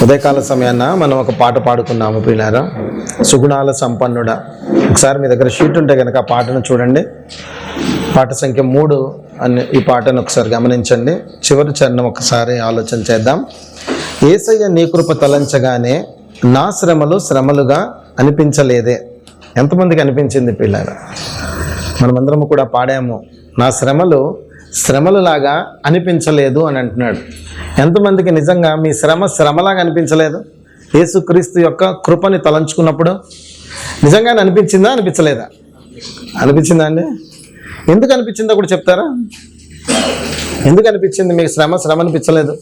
ఉదయకాల సమయాన మనం ఒక పాట పాడుకున్నాము ప్రియులారా, సుగుణాల సంపన్నుడా. ఒకసారి మీ దగ్గర షీట్ ఉంటే కనుక ఆ పాటను చూడండి. పాట సంఖ్య 3 అని ఈ పాటను ఒకసారి గమనించండి. చివరి చరణం ఒకసారి ఆలోచన చేద్దాం. యేసయ్య నీ కృప తలంచగానే నా శ్రమలు శ్రమలుగా అనిపించలేదే. ఎంతమందికి అనిపించింది పిల్లారా? మనమందరము కూడా పాడాము, నా శ్రమలు శ్రమలులాగా అనిపించలేదు అని అంటున్నాడు. ఎంతమందికి నిజంగా మీ శ్రమలాగా అనిపించలేదు? యేసుక్రీస్తు యొక్క కృపని తలంచుకున్నప్పుడు నిజంగానే అనిపించిందా, అనిపించలేదా? అనిపించిందా అండి? ఎందుకు అనిపించిందో కూడా చెప్తారా? ఎందుకు అనిపించింది మీకు శ్రమ అనిపించలేదు?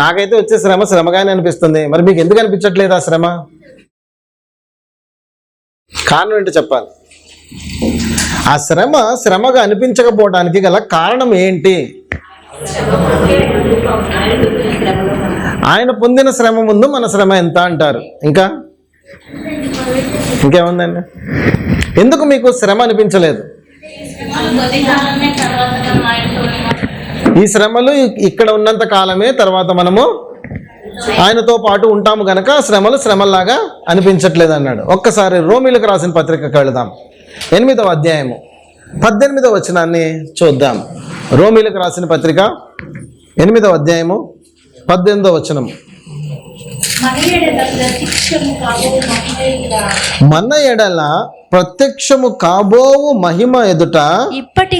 నాకైతే వచ్చే శ్రమగానే అనిపిస్తుంది. మరి మీకు ఎందుకు అనిపించట్లేదు ఆ శ్రమ? కారణం ఏంటో చెప్పాలి. ఆ శ్రమగా అనిపించకపోవడానికి గల కారణం ఏంటి? ఆయన పొందిన శ్రమ ముందు మన శ్రమ ఎంత అంటారు. ఇంకేముందండి? ఎందుకు మీకు శ్రమ అనిపించలేదు? ఈ శ్రమలు ఇక్కడ ఉన్నంత కాలమే, తర్వాత మనము ఆయనతో పాటు ఉంటాము గనక శ్రమల్లాగా అనిపించట్లేదు అన్నాడు. ఒక్కసారి రోమీలకు రాసిన పత్రికకు వెళదాం. 8వ అధ్యాయము 18వ వచనాన్ని చూద్దాం. రోమీలకు రాసిన పత్రిక 8వ అధ్యాయము 18వ వచనం. మన ఎడల ప్రత్యక్షము కాబోవు మహిమ ఎదుట ఇప్పటి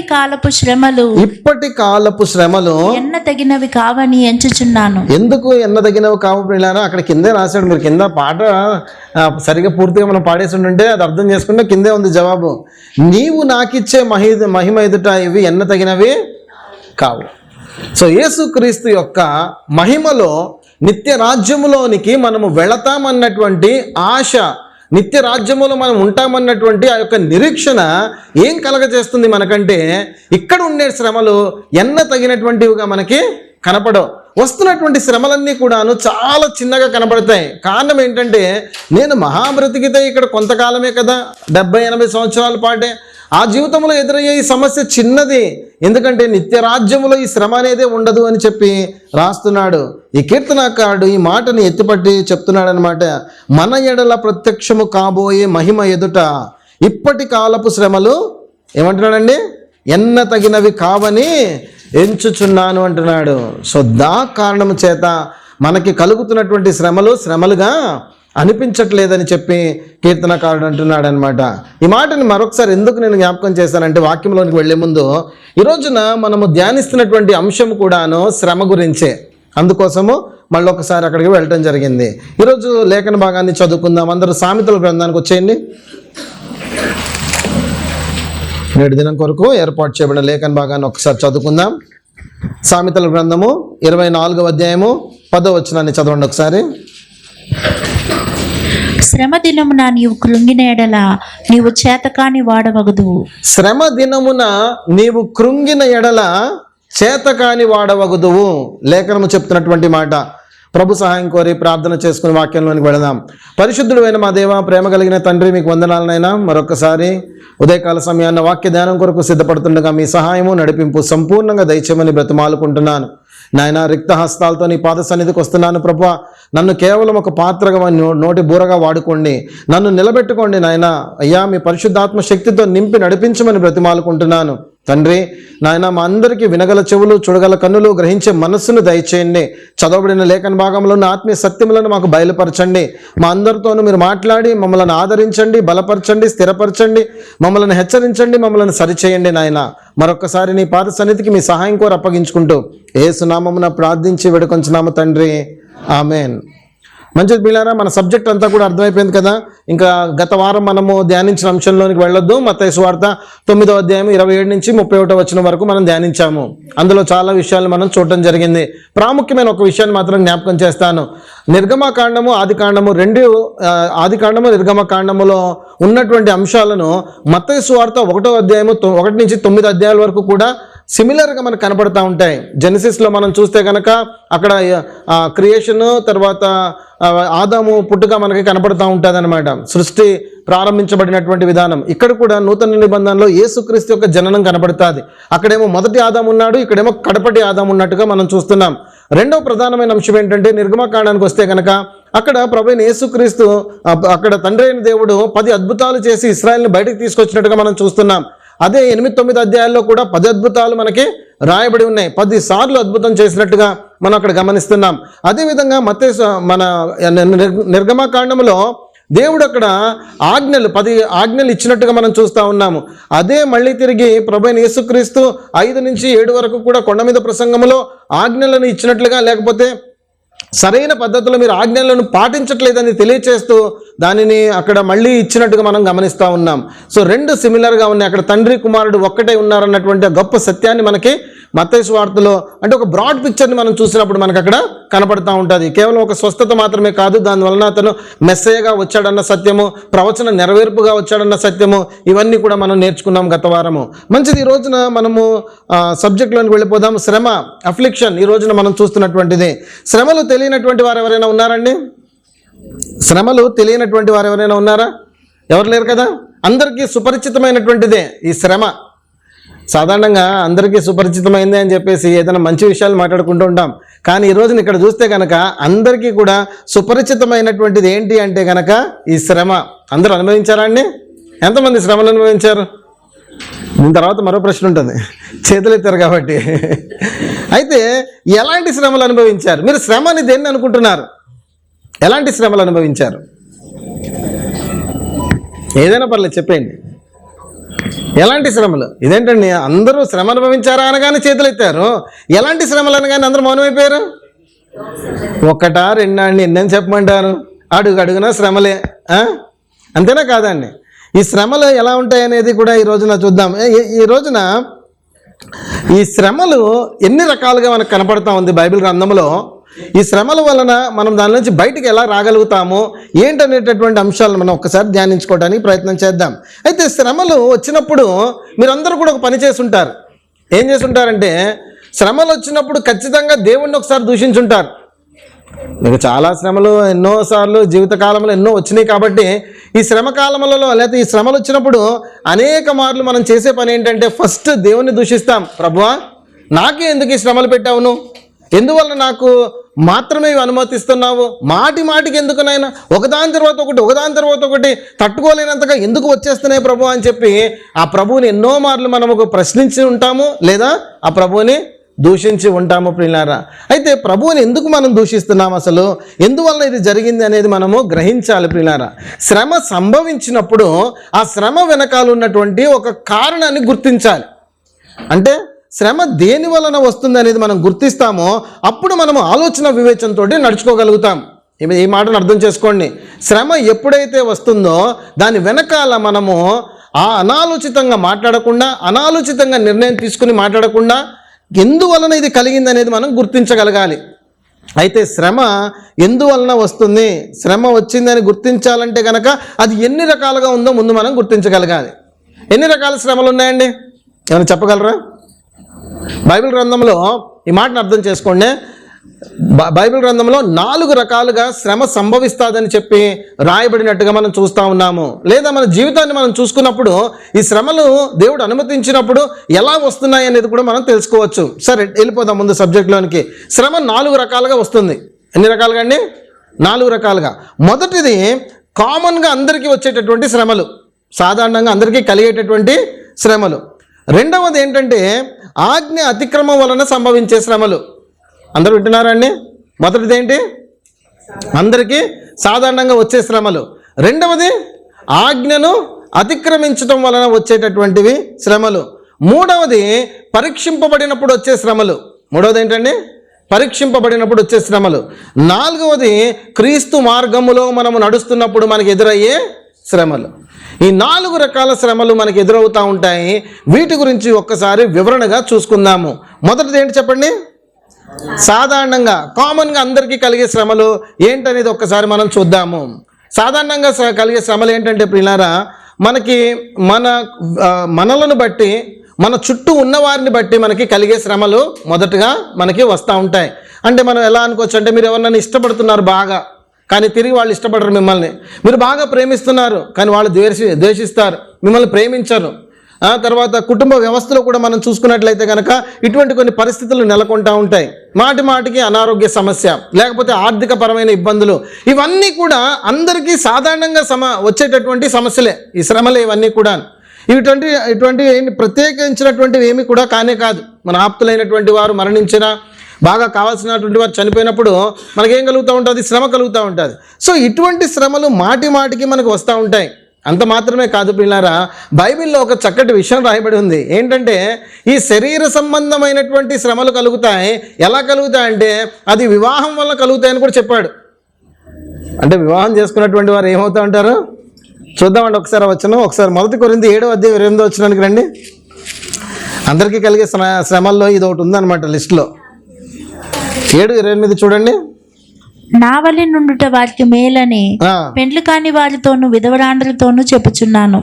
కాలపు శ్రమలు ఎన్నదగినవి కావని ఎంచుచున్నాను. ఎందుకు ఎన్నదగినవి కావు ప్రియులారా? అక్కడ కిందే రాశాడు. మీరు కింద పాట సరిగా పూర్తిగా మనం పాడేసి ఉంటే అది అర్థం చేసుకుంటే కిందే ఉంది జవాబు. నీవు నాకిచ్చే మహిమ ఎదుట ఇవి ఎన్నదగినవి కావు. సో యేసుక్రీస్తు యొక్క మహిమలో నిత్య రాజ్యములోనికి మనము వెళతామన్నటువంటి ఆశ, నిత్య రాజ్యములో మనం ఉంటామన్నటువంటి ఆ యొక్క నిరీక్షణ ఏం కలగజేస్తుంది మనకంటే, ఇక్కడ ఉండే శ్రమలు ఎన్న తగినటువంటివిగా మనకి కనపడవు. వస్తున్నటువంటి శ్రమలన్నీ కూడాను చాలా చిన్నగా కనపడతాయి. కారణం ఏంటంటే, నేను మహాబ్రతికితే ఇక్కడ కొంతకాలమే కదా, 70-80 సంవత్సరాల పాటే. ఆ జీవితంలో ఎదురయ్యే ఈ సమస్య చిన్నది, ఎందుకంటే నిత్య రాజ్యములో ఈ శ్రమ అనేదే ఉండదు అని చెప్పి రాస్తున్నాడు. ఈ కీర్తనకారుడు ఈ మాటని ఎత్తిపట్టి చెప్తున్నాడు అనమాట. మన ఎడల ప్రత్యక్షము కాబోయే మహిమ ఎదుట ఇప్పటి కాలపు శ్రమలు ఏమంటున్నాడండి? ఎన్న తగినవి కావని ఎంచుచున్నాను అంటున్నాడు. సో దా కారణం చేత మనకి కలుగుతున్నటువంటి శ్రమలుగా అనిపించట్లేదని చెప్పి కీర్తనకారుడు అంటున్నాడు అనమాట. ఈ మాటని మరొకసారి ఎందుకు నేను జ్ఞాపకం చేశానంటే, వాక్యంలోనికి వెళ్లే ముందు ఈ రోజున మనము ధ్యానిస్తున్నటువంటి అంశం కూడాను శ్రమ గురించే. అందుకోసము మళ్ళీ ఒకసారి అక్కడికి వెళ్ళటం జరిగింది. ఈరోజు లేఖన భాగాన్ని చదువుకుందాం. అందరూ సామెతల గ్రంథానికి వచ్చేయండి. నేటి దినం కొరకు ఏర్పాటు చేయబడిన లేఖన భాగాన్ని ఒకసారి చదువుకుందాం. సామెతల గ్రంథము 24వ అధ్యాయము 10వ వచనాన్ని చదవండి ఒకసారి. శ్రమ దినమున నీవు కృంగిన ఎడల నీవు చేతకాని వాడవగదువు. శ్రమ దినమున నీవు కృంగిన ఎడల చేతకాని వాడవగదువు. లేఖనము చెప్తున్నటువంటి మాట. ప్రభు సహాయం కోరి ప్రార్థన చేసుకుని వాక్యంలోనికి వెళదాం. పరిశుద్ధుడు అయిన మా దేవ, ప్రేమ కలిగిన తండ్రి, మీకు వందనాలనైనా మరొకసారి ఉదయకాల సమయాన్న వాక్య ధ్యానం కొరకు సిద్ధపడుతుండగా మీ సహాయము నడిపింపు సంపూర్ణంగా దయచేయమని బ్రతిమాలుకుంటున్నాను. నాయన, రిక్త హస్తాలతో నీ పాద సన్నిధికి వస్తున్నాను ప్రభువా. నన్ను కేవలం ఒక పాత్రగా నోటి బూరగా వాడుకోండి. నన్ను నిలబెట్టుకోండి నాయన. అయ్యా, మీ పరిశుద్ధాత్మ శక్తితో నింపి నడిపించమని బ్రతిమాలుకుంటున్నాను తండ్రి. నాయన, మా అందరికీ వినగల చెవులు, చూడగల కన్నులు, గ్రహించే మనస్సును దయచేయండి. చదవబడిన లేఖన భాగంలో ఉన్న ఆత్మీయ సత్యములను మాకు బయలుపరచండి. మా అందరితోనూ మీరు మాట్లాడి మమ్మల్ని ఆదరించండి, బలపరచండి, స్థిరపరచండి, మమ్మల్ని హెచ్చరించండి, మమ్మల్ని సరిచేయండి నాయన. మరొకసారి నీ పాద సన్నిధికి మీ సహాయం కోరి అప్పగించుకుంటూ యేసు నామమున ప్రార్థించి వేడుకొంచున్నాము తండ్రి, ఆమెన్. మంచిది పిల్లారా, మన సబ్జెక్ట్ అంతా కూడా అర్థమైపోయింది కదా. ఇంకా గత వారం మనము ధ్యానించిన అంశంలోనికి వెళ్ళొద్దు. మత్తయి సువార్త 9వ అధ్యాయం 27 నుంచి 31వ వచనం వరకు మనం ధ్యానించాము. అందులో చాలా విషయాలు మనం చూడటం జరిగింది. ప్రాముఖ్యమైన ఒక విషయాన్ని మాత్రం జ్ఞాపకం చేస్తాను. నిర్గమకాండము, ఆదికాండము, ఆదికాండము నిర్గమకాండములో ఉన్నటువంటి అంశాలను మత్తయి సువార్త 1వ అధ్యాయము 1 నుంచి 9 అధ్యాయాల వరకు కూడా సిమిలర్గా మనకు కనపడతా ఉంటాయి. జెనసిస్లో మనం చూస్తే కనుక అక్కడ క్రియేషన్, తర్వాత ఆదాము పుట్టుక మనకి కనపడుతూ ఉంటుంది అనమాట. సృష్టి ప్రారంభించబడినటువంటి విధానం. ఇక్కడ కూడా నూతన నిబంధనలో యేసుక్రీస్తు యొక్క జననం కనబడుతుంది. అక్కడేమో మొదటి ఆదాము ఉన్నాడు, ఇక్కడేమో కడపటి ఆదాము ఉన్నట్టుగా మనం చూస్తున్నాం. రెండవ ప్రధానమైన అంశం ఏంటంటే నిర్గమకాండానికి వస్తే కనుక అక్కడ ప్రభువైన యేసుక్రీస్తు అక్కడ తండ్రి అయిన దేవుడు 10 అద్భుతాలు చేసి ఇశ్రాయేలుని బయటకు తీసుకొచ్చినట్టుగా మనం చూస్తున్నాం. అదే 8-9 అధ్యాయాల్లో కూడా 10 అద్భుతాలు మనకి రాయబడి ఉన్నాయి. 10 సార్లు అద్భుతం చేసినట్టుగా మనం అక్కడ గమనిస్తున్నాం. అదేవిధంగా మన నిర్గమకాండంలో దేవుడు అక్కడ 10 ఆజ్ఞలు ఇచ్చినట్టుగా మనం చూస్తూ ఉన్నాము. అదే మళ్ళీ తిరిగి ప్రభువైన యేసుక్రీస్తు 5 నుంచి 7 వరకు కూడా కొండ మీద ప్రసంగంలో ఆజ్ఞలను ఇచ్చినట్లుగా, లేకపోతే సరైన పద్ధతిలో మీరు ఆజ్ఞలను పాటించట్లేదని తెలియచేస్తూ దానిని అక్కడ మళ్ళీ ఇచ్చినట్టుగా మనం గమనిస్తూ ఉన్నాం. సో 2 సిమిలర్గా ఉన్నాయి. అక్కడ తండ్రి కుమారుడు ఒక్కటే ఉన్నారన్నటువంటి గొప్ప సత్యాన్ని మనకి మత్తయి సువార్తలో అంటే ఒక బ్రాడ్ పిక్చర్ని మనం చూసినప్పుడు మనకు అక్కడ కనపడుతూ ఉంటుంది. కేవలం ఒక స్వస్థత మాత్రమే కాదు, దానివలన అతను మెస్సయ్యగా వచ్చాడన్న సత్యము, ప్రవచన నెరవేర్పుగా వచ్చాడన్న సత్యము, ఇవన్నీ కూడా మనం నేర్చుకున్నాం గత వారము. మంచిది, ఈ రోజున మనము సబ్జెక్ట్లోకి వెళ్ళిపోదాం. శ్రమ, అఫ్లిక్షన్ ఈ రోజున మనం చూస్తున్నటువంటిది. శ్రమలు తెలియనటువంటి వారు ఎవరైనా ఉన్నారండి? శ్రమలు తెలియనటువంటి వారు ఎవరైనా ఉన్నారా? ఎవరు లేరు కదా. అందరికీ సుపరిచితమైనటువంటిదే ఈ శ్రమ. సాధారణంగా అందరికీ సుపరిచితమైంది అని చెప్పేసి ఏదైనా మంచి విషయాలు మాట్లాడుకుంటూ ఉంటాం. కానీ ఈ రోజున ఇక్కడ చూస్తే కనుక అందరికీ కూడా సుపరిచితమైనటువంటిది ఏంటి అంటే కనుక ఈ శ్రమ. అందరూ అనుభవించారా అండి? ఎంతమంది శ్రమలు అనుభవించారు? దీని తర్వాత మరో ప్రశ్న ఉంటుంది, చేతులు ఎత్తారు కాబట్టి. అయితే ఎలాంటి శ్రమలు అనుభవించారు? మీరు శ్రమ అని దేన్ని అనుకుంటున్నారు? ఎలాంటి శ్రమలు అనుభవించారు? ఏదైనా పర్లేదు చెప్పండి. ఎలాంటి శ్రమలు? ఇదేంటండి అందరూ శ్రమ అనుభవించారా అనగానే చేతులు ఎత్తారు, ఎలాంటి శ్రమలు అనగానే అందరూ మౌనమైపోయారు? 1, 2 అండి, ఎన్నని చెప్పమంటారు? అడుగునా శ్రమలే, అంతేనా కాదండి? ఈ శ్రమలు ఎలా ఉంటాయి అనేది కూడా ఈ రోజున చూద్దాం. ఈ రోజున ఈ శ్రమలు ఎన్ని రకాలుగా మనకు కనపడతా ఉంది బైబిల్ గ్రంథంలో. ఈ శ్రమల వలన మనం దాని నుంచి బయటికి ఎలా రాగలుగుతాము ఏంటనేటటువంటి అంశాలను మనం ఒక్కసారి ధ్యానించుకోవడానికి ప్రయత్నం చేద్దాం. అయితే శ్రమలు వచ్చినప్పుడు మీరందరూ కూడా ఒక పని చేసుంటారు. ఏం చేసుంటారంటే, శ్రమలు వచ్చినప్పుడు ఖచ్చితంగా దేవుణ్ణి ఒకసారి దూషించుంటారు. మీకు చాలా శ్రమలు ఎన్నోసార్లు జీవితకాలంలో ఎన్నో వచ్చినాయి కాబట్టి ఈ శ్రమ కాలములలో లేకపోతే ఈ శ్రమలు వచ్చినప్పుడు అనేక మార్లు మనం చేసే పని ఏంటంటే ఫస్ట్ దేవుణ్ణి దూషిస్తాం. ప్రభువా, నాకే ఎందుకు ఈ శ్రమలు పెట్టావు? నువ్వు ఎందువల్ల నాకు మాత్రమే ఇవి అనుమతిస్తున్నావు? మాటికి ఎందుకునైనా ఒకదాని తర్వాత ఒకటి తట్టుకోలేనంతగా ఎందుకు వచ్చేస్తున్నాయి ప్రభు అని చెప్పి ఆ ప్రభువుని ఎన్నో మార్లు మనము ప్రశ్నించి ఉంటాము, లేదా ఆ ప్రభువుని దూషించి ఉంటాము ప్రియులారా. అయితే ప్రభువుని ఎందుకు మనం దూషిస్తున్నాం, అసలు ఎందువల్ల ఇది జరిగింది అనేది మనము గ్రహించాలి ప్రియులారా. శ్రమ సంభవించినప్పుడు ఆ శ్రమ వెనకాల ఉన్నటువంటి ఒక కారణాన్ని గుర్తించాలి. అంటే శ్రమ దేని వలన వస్తుంది అనేది మనం గుర్తిస్తామో అప్పుడు మనము ఆలోచన వివేచనతో నడుచుకోగలుగుతాం. ఈ మాటను అర్థం చేసుకోండి. శ్రమ ఎప్పుడైతే వస్తుందో దాని వెనకాల మనము అనాలోచితంగా మాట్లాడకుండా, అనాలోచితంగా నిర్ణయం తీసుకుని మాట్లాడకుండా ఎందువలన ఇది కలిగింది అనేది మనం గుర్తించగలగాలి. అయితే శ్రమ ఎందువలన వస్తుంది, శ్రమ వచ్చిందని గుర్తించాలంటే కనుక అది ఎన్ని రకాలుగా ఉందో ముందు మనం గుర్తించగలగాలి. ఎన్ని రకాల శ్రమలు ఉన్నాయండి? ఏమైనా చెప్పగలరా? బైబిల్ గ్రంథంలో ఈ మాటను అర్థం చేసుకోండి. బైబిల్ గ్రంథంలో 4 రకాలుగా శ్రమ సంభవిస్తుందని చెప్పి రాయబడినట్టుగా మనం చూస్తూ ఉన్నాము. లేదా మన జీవితాన్ని మనం చూసుకున్నప్పుడు ఈ శ్రమలు దేవుడు అనుమతించినప్పుడు ఎలా వస్తున్నాయి అనేది కూడా మనం తెలుసుకోవచ్చు. సరే, వెళ్ళిపోదాం ముందు సబ్జెక్ట్లోనికి. శ్రమ 4 రకాలుగా వస్తుంది. ఎన్ని రకాలుగా అండి? 4 రకాలుగా. మొదటిది కామన్గా అందరికీ వచ్చేటటువంటి శ్రమలు, సాధారణంగా అందరికీ కలిగేటటువంటి శ్రమలు. రెండవది ఏంటంటే ఆజ్ఞ అతిక్రమం వలన సంభవించే శ్రమలు. అందరూ వింటున్నారా అండి? మొదటిది ఏంటి? అందరికీ సాధారణంగా వచ్చే శ్రమలు. రెండవది ఆజ్ఞను అతిక్రమించటం వలన వచ్చేటటువంటివి శ్రమలు. మూడవది పరీక్షింపబడినప్పుడు వచ్చే శ్రమలు. మూడవది ఏంటండి? పరీక్షింపబడినప్పుడు వచ్చే శ్రమలు. నాలుగవది క్రీస్తు మార్గములో మనము నడుస్తున్నప్పుడు మనకు ఎదురయ్యే శ్రమలు. ఈ 4 రకాల శ్రమలు మనకు ఎదురవుతూ ఉంటాయి. వీటి గురించి ఒక్కసారి వివరణగా చూసుకుందాము. మొదటిది ఏంటి చెప్పండి? సాధారణంగా కామన్గా అందరికీ కలిగే శ్రమలు ఏంటనేది ఒక్కసారి మనం చూద్దాము. సాధారణంగా కలిగే శ్రమలు ఏంటంటే ప్రియులారా, మనకి మనలను బట్టి, మన చుట్టూ ఉన్నవారిని బట్టి మనకి కలిగే శ్రమలు మొదటగా మనకి వస్తూ ఉంటాయి. అంటే మనం ఎలా అనుకోవచ్చు అంటే, మీరు ఎవరినైనా ఇష్టపడుతున్నారు బాగా, కానీ తిరిగి వాళ్ళు ఇష్టపడరు మిమ్మల్ని. మీరు బాగా ప్రేమిస్తున్నారు కానీ వాళ్ళు ద్వేషిస్తారు, మిమ్మల్ని ప్రేమించరు. తర్వాత కుటుంబ వ్యవస్థలో కూడా మనం చూసుకున్నట్లయితే కనుక ఇటువంటి కొన్ని పరిస్థితులు నెలకొంటూ ఉంటాయి. మాటి మాటికి అనారోగ్య సమస్య, లేకపోతే ఆర్థిక పరమైన ఇబ్బందులు, ఇవన్నీ కూడా అందరికీ సాధారణంగా వచ్చేటటువంటి సమస్యలే. ఈ శ్రమలే ఇవన్నీ కూడా ఇటువంటి ప్రత్యేకించినటువంటివి ఏమి కూడా కానే కాదు. మన ఆప్తులైనటువంటి వారు మరణించినా, బాగా కావాల్సినటువంటి వారు చనిపోయినప్పుడు మనకేం కలుగుతూ ఉంటుంది? శ్రమ కలుగుతూ ఉంటుంది. సో ఇటువంటి శ్రమలు మాటి మాటికి మనకు వస్తూ ఉంటాయి. అంత మాత్రమే కాదు పిల్లారా, బైబిల్లో ఒక చక్కటి విషయం రాయబడి ఉంది. ఏంటంటే ఈ శరీర సంబంధమైనటువంటి శ్రమలు కలుగుతాయి. ఎలా కలుగుతాయంటే అది వివాహం వల్ల కలుగుతాయని కూడా చెప్పాడు. అంటే వివాహం చేసుకున్నటువంటి వారు ఏమవుతూ ఉంటారు చూద్దామండి. ఒకసారి ఒకసారి 1 కొరింథీ 7:28 రండి. అందరికీ కలిగే శ్రమల్లో ఇది ఒకటి ఉందన్నమాట లిస్టులో. 7:28 చూడండి. నా వలె నుండుట వారికి మేలని పెండ్లి కాని వారితోనూ విధవరాండ్రతోనూ చెప్పుచున్నాను.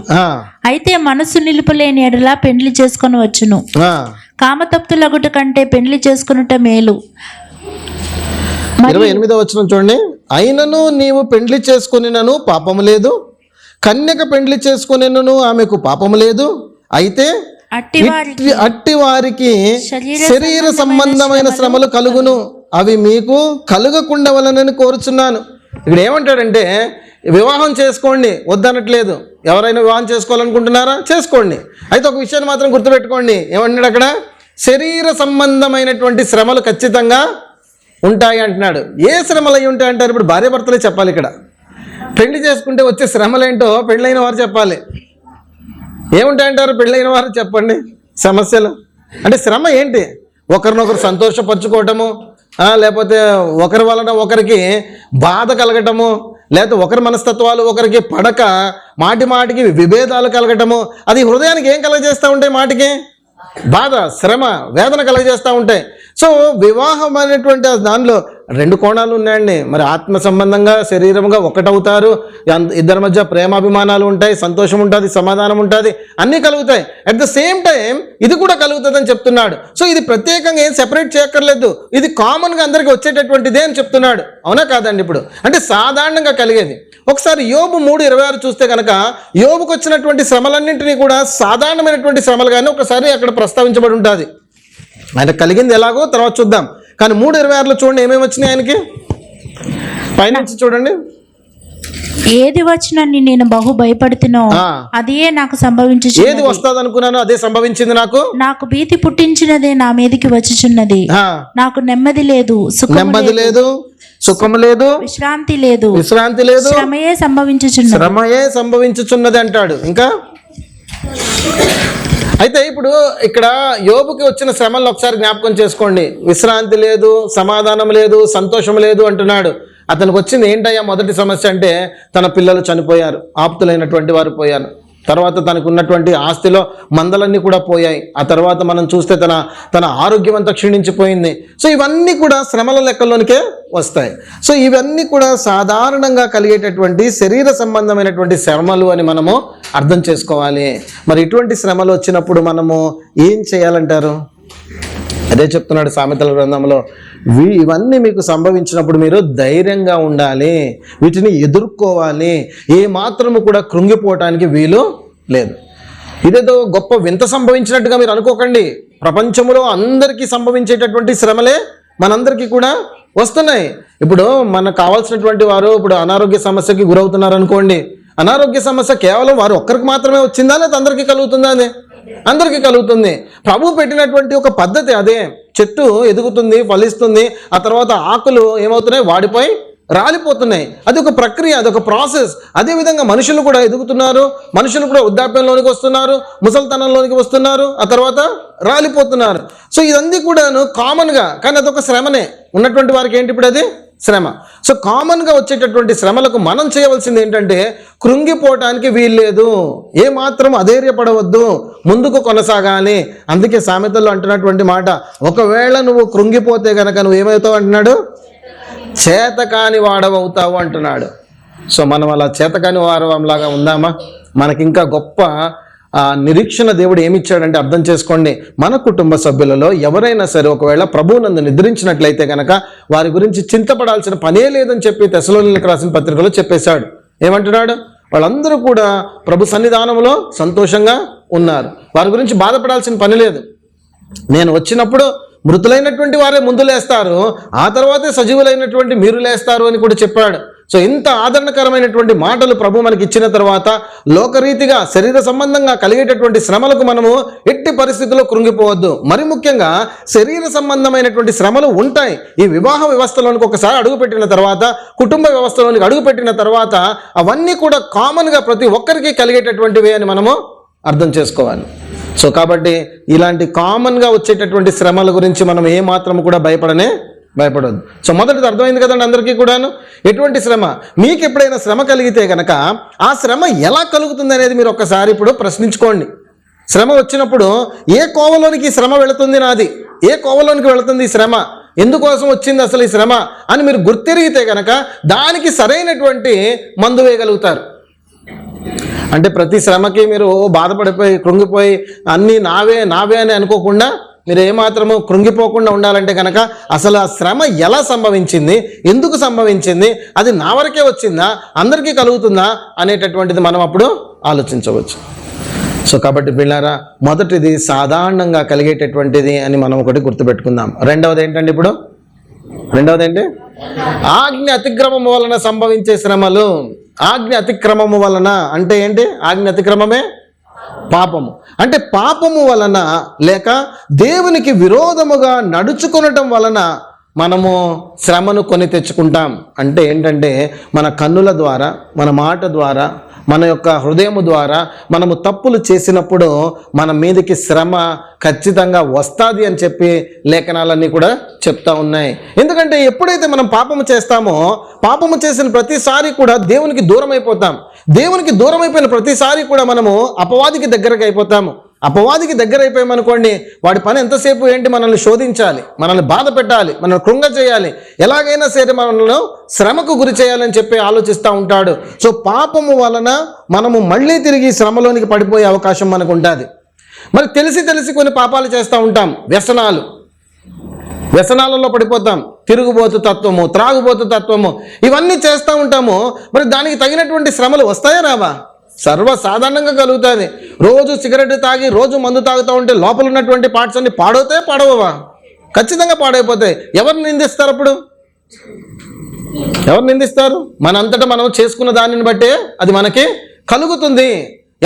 అయితే మనసు నిలుపలేని ఎడలా పెండ్లి చేసుకొని వచ్చును. కామతప్తులగుట కంటే పెండ్లి చేసుకునుట మేలు. 28 చూడండి. అయినను నీవు పెండ్లి చేసుకొనినను పాపము లేదు, కన్యక పెండ్లి చేసుకొనినను ఆమెకు పాపము లేదు. అయితే అట్టి వారికి శరీర సంబంధమైన శ్రమలు కలుగును, అవి మీకు కలుగకుండా వలనని కోరుచున్నాను. ఇక్కడ ఏమంటాడంటే వివాహం చేసుకోండి, వద్దనట్లేదు. ఎవరైనా వివాహం చేసుకోవాలనుకుంటున్నారా? చేసుకోండి. అయితే ఒక విషయాన్ని మాత్రం గుర్తుపెట్టుకోండి. ఏమంటున్నాడు అక్కడ? శరీర సంబంధమైనటువంటి శ్రమలు ఖచ్చితంగా ఉంటాయి అంటున్నాడు. ఏ శ్రమలు అయి ఉంటాయి అంటారు? ఇప్పుడు భార్యాభర్తలే చెప్పాలి. ఇక్కడ పెళ్లి చేసుకుంటే వచ్చే శ్రమలేంటో పెళ్ళైన వారు చెప్పాలి. ఏముంటాయంటారు పెళ్ళైన వారు? చెప్పండి సమస్యలు. అంటే శ్రమ ఏంటి? ఒకరినొకరు సంతోషపరచుకోవటము, లేకపోతే ఒకరి వలన ఒకరికి బాధ కలగటము, లేకపోతే ఒకరి మనస్తత్వాలు ఒకరికి పడక మాటి మాటికి విభేదాలు కలగటము, అది హృదయానికి ఏం కలగజేస్తూ ఉంటాయి? మాటికి బాధ, శ్రమ, వేదన కలగజేస్తూ ఉంటాయి. సో వివాహం అనేటువంటి దానిలో 2 కోణాలు ఉన్నాయండి. మరి ఆత్మ సంబంధంగా శరీరంగా ఒకటవుతారు, ఇద్దరి మధ్య ప్రేమాభిమానాలు ఉంటాయి, సంతోషం ఉంటుంది, సమాధానం ఉంటుంది, అన్నీ కలుగుతాయి. అట్ ద సేమ్ టైం ఇది కూడా కలుగుతుందని చెప్తున్నాడు. సో ఇది ప్రత్యేకంగా ఏం సెపరేట్ చేయక్కర్లేదు, ఇది కామన్గా అందరికీ వచ్చేటటువంటిదే అని చెప్తున్నాడు. అవునా కాదండి? ఇప్పుడు అంటే సాధారణంగా కలిగేది. ఒకసారి యోబు 3:26 చూస్తే కనుక యోబుకు వచ్చినటువంటి శ్రమలన్నింటినీ కూడా సాధారణమైనటువంటి శ్రమలు కానీ ఒకసారి అక్కడ ప్రస్తావించబడి ఉంటుంది. ఆయన కలిగింది ఎలాగో తర్వాత చూద్దాం. కానీ 3:26 చూడండి ఏమేమి వచ్చినాయి ఆయనకి. పైనుంచి చూడండి. ఏది వచ్చినని నేను బహు భయపడుతున్నా, అదే నాకు సంభవించు. ఏది వస్తుంది అనుకున్నాను అదే సంభవించింది. నాకు భీతి పుట్టించినదే నా మీదకి వచ్చుచున్నది. నాకు నెమ్మది లేదు, నెమ్మది లేదు, సుఖం లేదు, విశ్రాంతి లేదు, శ్రమయే సంభవించుచున్నది అంటాడు. ఇంకా అయితే ఇప్పుడు ఇక్కడ యోబుకి వచ్చిన శ్రమలను ఒకసారి జ్ఞాపకం చేసుకోండి. విశ్రాంతి లేదు, సమాధానం లేదు, సంతోషం లేదు అంటున్నాడు. అతనికి వచ్చింది ఏంటయ్యా మొదటి సమస్య అంటే తన పిల్లలు చనిపోయారు, ఆప్తులైనటువంటి వారు పోయారు. తర్వాత తనకు ఉన్నటువంటి ఆస్తిలో మందలన్నీ కూడా పోయాయి. ఆ తర్వాత మనం చూస్తే తన ఆరోగ్యం అంతా క్షీణించిపోయింది. సో ఇవన్నీ కూడా శ్రమల లెక్కల్లోనికే వస్తాయి. సో ఇవన్నీ కూడా సాధారణంగా కలిగేటటువంటి శరీర సంబంధమైనటువంటి శ్రమలు అని మనము అర్థం చేసుకోవాలి. మరి ఇటువంటి శ్రమలు వచ్చినప్పుడు మనము ఏం చేయాలంటారు? అదే చెప్తున్నాడు సామెతల గ్రంథంలో, ఇవన్నీ మీకు సంభవించినప్పుడు మీరు ధైర్యంగా ఉండాలి, వీటిని ఎదుర్కోవాలి, ఏ మాత్రము కూడా కృంగిపోవటానికి వీలు లేదు. ఇదేదో గొప్ప వింత సంభవించినట్టుగా మీరు అనుకోకండి. ప్రపంచంలో అందరికీ సంభవించేటటువంటి శ్రమలే మనందరికీ కూడా వస్తున్నాయి. ఇప్పుడు మనకు కావాల్సినటువంటి వారు ఇప్పుడు అనారోగ్య సమస్యకి గురవుతున్నారు అనుకోండి. అనారోగ్య సమస్య కేవలం వారు ఒక్కరికి మాత్రమే వచ్చిందా లేదా అందరికీ కలుగుతుందా? అదే అందరికీ కలుగుతుంది. ప్రభు పెట్టినటువంటి ఒక పద్ధతి అదే. చెట్టు ఎదుగుతుంది, ఫలిస్తుంది, ఆ తర్వాత ఆకులు ఏమవుతున్నాయి? వాడిపోయి రాలిపోతున్నాయి. అది ఒక ప్రక్రియ, అది ఒక ప్రాసెస్. అదేవిధంగా మనుషులు కూడా ఎదుగుతున్నారు, మనుషులు కూడా వృద్ధాప్యంలోనికి వస్తున్నారు, ముసలితనంలోనికి వస్తున్నారు, ఆ తర్వాత రాలిపోతున్నారు. సో ఇదంతా కూడాను కామన్గా, కానీ అదొక శ్రమనే. ఉన్నటువంటి వారికి ఏంటి ఇప్పుడు అది? శ్రమ. సో కామన్గా వచ్చేటటువంటి శ్రమలకు మనం చేయవలసింది ఏంటంటే కృంగిపోవటానికి వీల్లేదు, ఏమాత్రం అధైర్యపడవద్దు, ముందుకు కొనసాగాలి. అందుకే సామెతల్లో అంటున్నటువంటి మాట, ఒకవేళ నువ్వు కృంగిపోతే కనుక నువ్వు ఏమవుతావు అంటున్నాడు? చేతకాని వాడవవుతావు అంటున్నాడు. సో మనం అలా చేతకాని వారవంలాగా ఉందామా? మనకింకా గొప్ప నిరీక్షణ దేవుడు ఏమిచ్చాడంటే అర్థం చేసుకోండి. మన కుటుంబ సభ్యులలో ఎవరైనా సరే ఒకవేళ ప్రభువునందు నిద్రించినట్లయితే కనుక వారి గురించి చింతపడాల్సిన పనే లేదని చెప్పి తెస్సలోనికీయులకు రాసిన పత్రికలో చెప్పేశాడు. ఏమంటున్నాడు? వాళ్ళందరూ కూడా ప్రభు సన్నిధానంలో సంతోషంగా ఉన్నారు. వారి గురించి బాధపడాల్సిన పని లేదు. నేను వచ్చినప్పుడు మృతులైనటువంటి వారే ముందు లేస్తారు, ఆ తర్వాతే సజీవులైనటువంటి మీరు లేస్తారు అని కూడా చెప్పాడు. సో ఇంత ఆదరణకరమైనటువంటి మాటలు ప్రభు మనకి ఇచ్చిన తర్వాత లోకరీతిగా శరీర సంబంధంగా కలిగేటటువంటి శ్రమలకు మనము ఎట్టి పరిస్థితుల్లో కృంగిపోవద్దు. మరి ముఖ్యంగా శరీర సంబంధమైనటువంటి శ్రమలు ఉంటాయి. ఈ వివాహ వ్యవస్థలోనికి ఒకసారి అడుగుపెట్టిన తర్వాత, కుటుంబ వ్యవస్థలోనికి అడుగుపెట్టిన తర్వాత అవన్నీ కూడా కామన్గా ప్రతి ఒక్కరికి కలిగేటటువంటివే అని మనము అర్థం చేసుకోవాలి. సో కాబట్టి ఇలాంటి కామన్గా వచ్చేటటువంటి శ్రమల గురించి మనం ఏమాత్రం కూడా భయపడొద్దు. సో మొదటిది అర్థమైంది కదండి అందరికీ కూడాను. ఎటువంటి శ్రమ, మీకు ఎప్పుడైనా శ్రమ కలిగితే కనుక ఆ శ్రమ ఎలా కలుగుతుంది అనేది మీరు ఒక్కసారి ఇప్పుడు ప్రశ్నించుకోండి. శ్రమ వచ్చినప్పుడు ఏ కోవలోనికి శ్రమ వెళుతుంది, నాది ఏ కోవలోనికి వెళుతుంది ఈ శ్రమ, ఎందుకోసం వచ్చింది అసలు ఈ శ్రమ అని మీరు గుర్తిరిగితే కనుక దానికి సరైనటువంటి మందు వేయగలుగుతారు. అంటే ప్రతి శ్రమకి మీరు బాధపడిపోయి కృంగిపోయి అన్నీ నావే అని అనుకోకుండా మీరు ఏమాత్రము కృంగిపోకుండా ఉండాలంటే కనుక అసలు ఆ శ్రమ ఎలా సంభవించింది, ఎందుకు సంభవించింది, అది నా వరకే వచ్చిందా, అందరికీ కలుగుతుందా అనేటటువంటిది మనం అప్పుడు ఆలోచించవచ్చు. సో కాబట్టి పిల్లారా, మొదటిది సాధారణంగా కలిగేటటువంటిది అని మనం ఒకటి గుర్తుపెట్టుకుందాం. రెండవది ఏంటండి, రెండవది ఏంటి, ఆజ్ఞ అతిక్రమము వలన సంభవించే శ్రమలు. ఆజ్ఞ అతిక్రమము వలన అంటే ఏంటి? ఆజ్ఞ అతిక్రమమే పాపము. అంటే పాపము వలన లేక దేవునికి విరోధముగా నడుచుకొనటం వలన మనము శ్రమను కొని తెచ్చుకుంటాం. అంటే ఏంటంటే మన కన్నుల ద్వారా, మన మాట ద్వారా, మన యొక్క హృదయము ద్వారా మనము తప్పులు చేసినప్పుడు మన మీదకి శ్రమ ఖచ్చితంగా వస్తుంది అని చెప్పి లేఖనాలన్నీ కూడా చెప్తా ఉన్నాయి. ఎందుకంటే ఎప్పుడైతే మనం పాపము చేస్తామో, పాపము చేసిన ప్రతిసారి కూడా దేవునికి దూరం అయిపోతాం. దేవునికి దూరం అయిపోయిన ప్రతిసారి కూడా మనము అపవాదికి దగ్గరకు అయిపోతాము. అపవాదికి దగ్గర అయిపోయామనుకోండి, వాడి పని ఎంతసేపు ఏంటి, మనల్ని శోధించాలి, మనల్ని బాధ పెట్టాలి, మనల్ని కృంగ చేయాలి, ఎలాగైనా సరే మనల్ని శ్రమకు గురి చేయాలని చెప్పి ఆలోచిస్తూ ఉంటాడు. సో పాపము వలన మనము మళ్ళీ తిరిగి శ్రమలోనికి పడిపోయే అవకాశం మనకు ఉంటుంది. మరి తెలిసి కొన్ని పాపాలు చేస్తూ ఉంటాం, వ్యసనాలలో పడిపోతాం, తిరుగుబోతు తత్వము, త్రాగుబోతు తత్వము, ఇవన్నీ చేస్తూ ఉంటాము. మరి దానికి తగినటువంటి శ్రమలు వస్తాయా రావా? సర్వసాధారణంగా కలుగుతుంది. రోజు సిగరెట్ తాగి రోజు మందు తాగుతూ ఉంటే లోపల ఉన్నటువంటి పార్ట్స్ అన్ని పాడవా? ఖచ్చితంగా పాడైపోతాయి. ఎవరిని నిందిస్తారు అప్పుడు? ఎవరు నిందిస్తారు? మనంతటా మనం చేసుకున్న దానిని బట్టే అది మనకి కలుగుతుంది.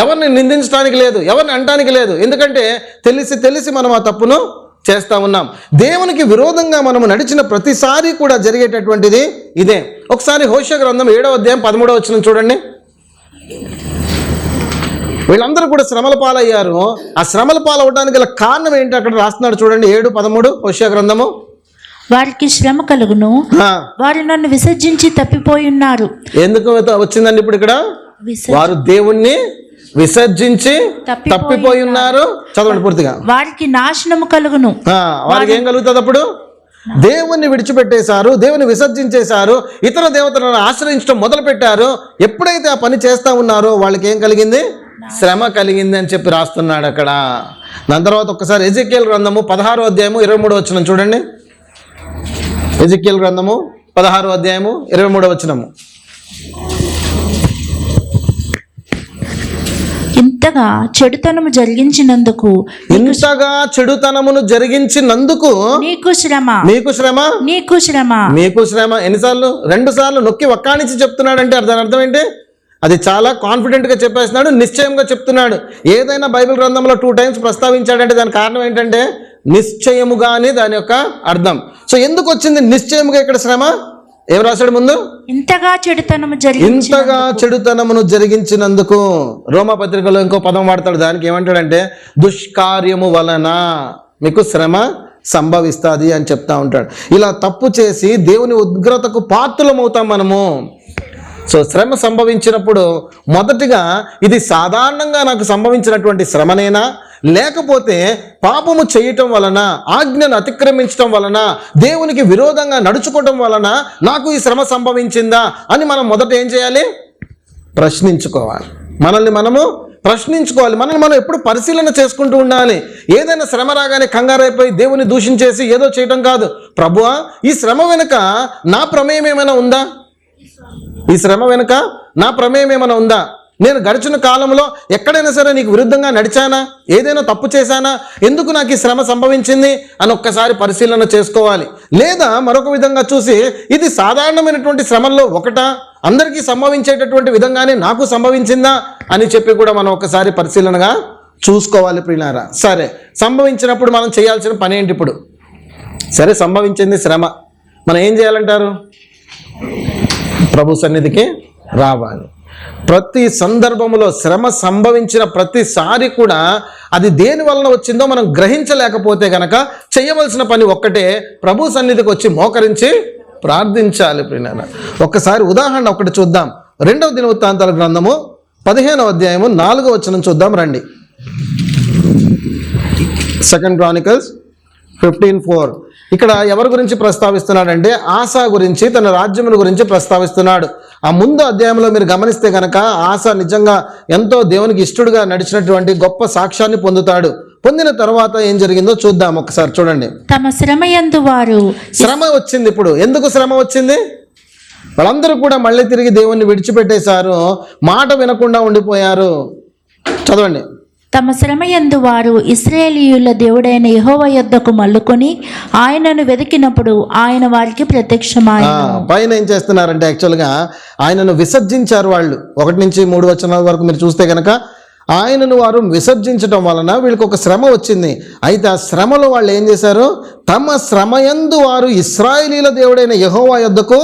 ఎవరిని నిందించడానికి లేదు, ఎవరిని అనటానికి లేదు. ఎందుకంటే తెలిసి మనం ఆ తప్పును చేస్తూ ఉన్నాం. దేవునికి విరోధంగా మనము నడిచిన ప్రతిసారి కూడా జరిగేటటువంటిది ఇదే. ఒకసారి హోషేయ గ్రంథం 7వ అధ్యాయం 13వ వచనం చూడండి. వీళ్ళందరూ కూడా శ్రమల పాలయ్యారు. ఆ శ్రమల పాలవడానికి గల కారణం ఏంటి అక్కడ రాస్తున్నాడు చూడండి. 7:13 హోషేయ గ్రంథము. వారికి శ్రమ కలుగును, వారు నన్ను విసర్జించి తప్పిపోయి ఉన్నారు. ఎందుకు వచ్చిందండి ఇప్పుడు ఇక్కడ? వారు దేవుణ్ణి విసర్జించి తప్పిపోయి ఉన్నారు. చదవండి పూర్తిగా. వారికి నాశనము కలుగును. వారికి ఏం కలుగుతుంది అప్పుడు? దేవుణ్ణి విడిచిపెట్టేశారు, దేవుని విసర్జించేశారు, ఇతర దేవతలను ఆశ్రయించడం మొదలు పెట్టారు. ఎప్పుడైతే ఆ పని చేస్తూ ఉన్నారో వాళ్ళకి ఏం కలిగింది? శ్రమ కలిగింది అని చెప్పి రాస్తున్నాడు అక్కడ. దాని తర్వాత ఒక్కసారి ఎజెకియేలు గ్రంథము 16వ అధ్యాయము 23వ వచనం చూడండి. ఎజెకియేలు గ్రంథము 16వ అధ్యాయము 23వ వచనము. ఇంతగా చెడుతనము జరిగించినందుకు నీకు శ్రమ. ఎన్నిసార్లు? 2 సార్లు నొక్కి ఒక్కానించి చెప్తున్నాడంటే దాని అర్థం ఏంటి? అది చాలా కాన్ఫిడెంట్గా చెప్పేస్తున్నాడు, నిశ్చయంగా చెప్తున్నాడు. ఏదైనా బైబిల్ గ్రంథంలో 2 టైమ్స్ ప్రస్తావించాడంటే దాని కారణం ఏంటంటే నిశ్చయముగానే దాని యొక్క అర్థం. సో ఎందుకు వచ్చింది నిశ్చయముగా ఇక్కడ శ్రమ? ఏం రాశాడు ముందు? ఇంతగా చెడుతనమును జరిగించినందుకు. రోమా పత్రికలో ఇంకో పదం వాడతాడు, దానికి ఏమంటాడంటే దుష్కార్యము వలన మీకు శ్రమ సంభవిస్తుంది అని చెప్తా ఉంటాడు. ఇలా తప్పు చేసి దేవుని ఉగ్రతకు పాత్రులమవుతాం మనము. సో శ్రమ సంభవించినప్పుడు మొదటిగా ఇది సాధారణంగా నాకు సంభవించినటువంటి శ్రమనేనా, లేకపోతే పాపము చేయటం వలన, ఆజ్ఞను అతిక్రమించటం వలన, దేవునికి విరోధంగా నడుచుకోవటం వలన నాకు ఈ శ్రమ సంభవించిందా అని మనం మొదట ఏం చేయాలి? ప్రశ్నించుకోవాలి. మనల్ని మనము ప్రశ్నించుకోవాలి. మనల్ని మనం ఎప్పుడు పరిశీలన చేసుకుంటూ ఉండాలి. ఏదైనా శ్రమ రాగానే కంగారైపోయి దేవుని దూషించేసి ఏదో చేయటం కాదు. ప్రభువా, ఈ శ్రమ వెనుక నా ప్రమేయం ఏమైనా ఉందా? ఈ శ్రమ వెనుక నా ప్రమేయం ఏమైనా ఉందా? నేను గడిచిన కాలంలో ఎక్కడైనా సరే నీకు విరుద్ధంగా నడిచానా, ఏదైనా తప్పు చేశానా, ఎందుకు నాకు ఈ శ్రమ సంభవించింది అని ఒక్కసారి పరిశీలన చేసుకోవాలి. లేదా మరొక విధంగా చూసి ఇది సాధారణమైనటువంటి శ్రమల్లో ఒకటా, అందరికీ సంభవించేటటువంటి విధంగానే నాకు సంభవించిందా అని చెప్పి కూడా మనం ఒకసారి పరిశీలనగా చూసుకోవాలి ప్రియులారా. సరే, సంభవించినప్పుడు మనం చేయాల్సిన పని ఏంటి? ఇప్పుడు సరే సంభవించింది శ్రమ, మనం ఏం చేయాలంటారు? ప్రభు సన్నిధికి రావాలి. ప్రతి సందర్భంలో శ్రమ సంభవించిన ప్రతిసారి కూడా అది దేని వలన వచ్చిందో మనం గ్రహించలేకపోతే గనక చేయవలసిన పని ఒక్కటే, ప్రభు సన్నిధికి వచ్చి మోకరించి ప్రార్థించాలి ప్రియులారా. ఒక్కసారి ఉదాహరణ ఒకటి చూద్దాం. 2వ దినవృత్తాంతాల గ్రంథము 15వ అధ్యాయము 4వ వచనం చూద్దాం రండి. 2 Chronicles 15:4. ఇక్కడ ఎవరి గురించి ప్రస్తావిస్తున్నాడంటే ఆసా గురించి, తన రాజ్యముల గురించి ప్రస్తావిస్తున్నాడు. ఆ ముందు అధ్యాయంలో మీరు గమనిస్తే కనుక ఆసా నిజంగా ఎంతో దేవునికి ఇష్టడుగా నడిచినటువంటి గొప్ప సాక్ష్యాన్ని పొందుతాడు. పొందిన తర్వాత ఏం జరిగిందో చూద్దాం ఒకసారి చూడండి. తమ శ్రమయందు వారు, శ్రమ వచ్చింది. ఇప్పుడు ఎందుకు శ్రమ వచ్చింది? వాళ్ళందరూ కూడా మళ్ళీ తిరిగి దేవుణ్ణి విడిచిపెట్టేశారు, మాట వినకుండా ఉండిపోయారు. చదవండి. తమ శ్రమయందు వారు ఇశ్రాయేలీయుల దేవుడైన యెహోవా యొద్దకు మల్లుకొని ఆయనను వెతికినప్పుడు ఆయన వారికి ప్రత్యక్షమాయెను. పైన ఏం చేస్తున్నారంటే యాక్చువల్గా ఆయనను విసర్జించారు వాళ్ళు. 1 నుంచి 3 వచనాల వరకు మీరు చూస్తే కనుక ఆయనను వారు విసర్జించడం వలన వీళ్ళకి ఒక శ్రమ వచ్చింది. అయితే ఆ శ్రమలో వాళ్ళు ఏం చేశారు? తమ శ్రమయందు వారు ఇశ్రాయేలీయుల దేవుడైన యెహోవా యొద్దకు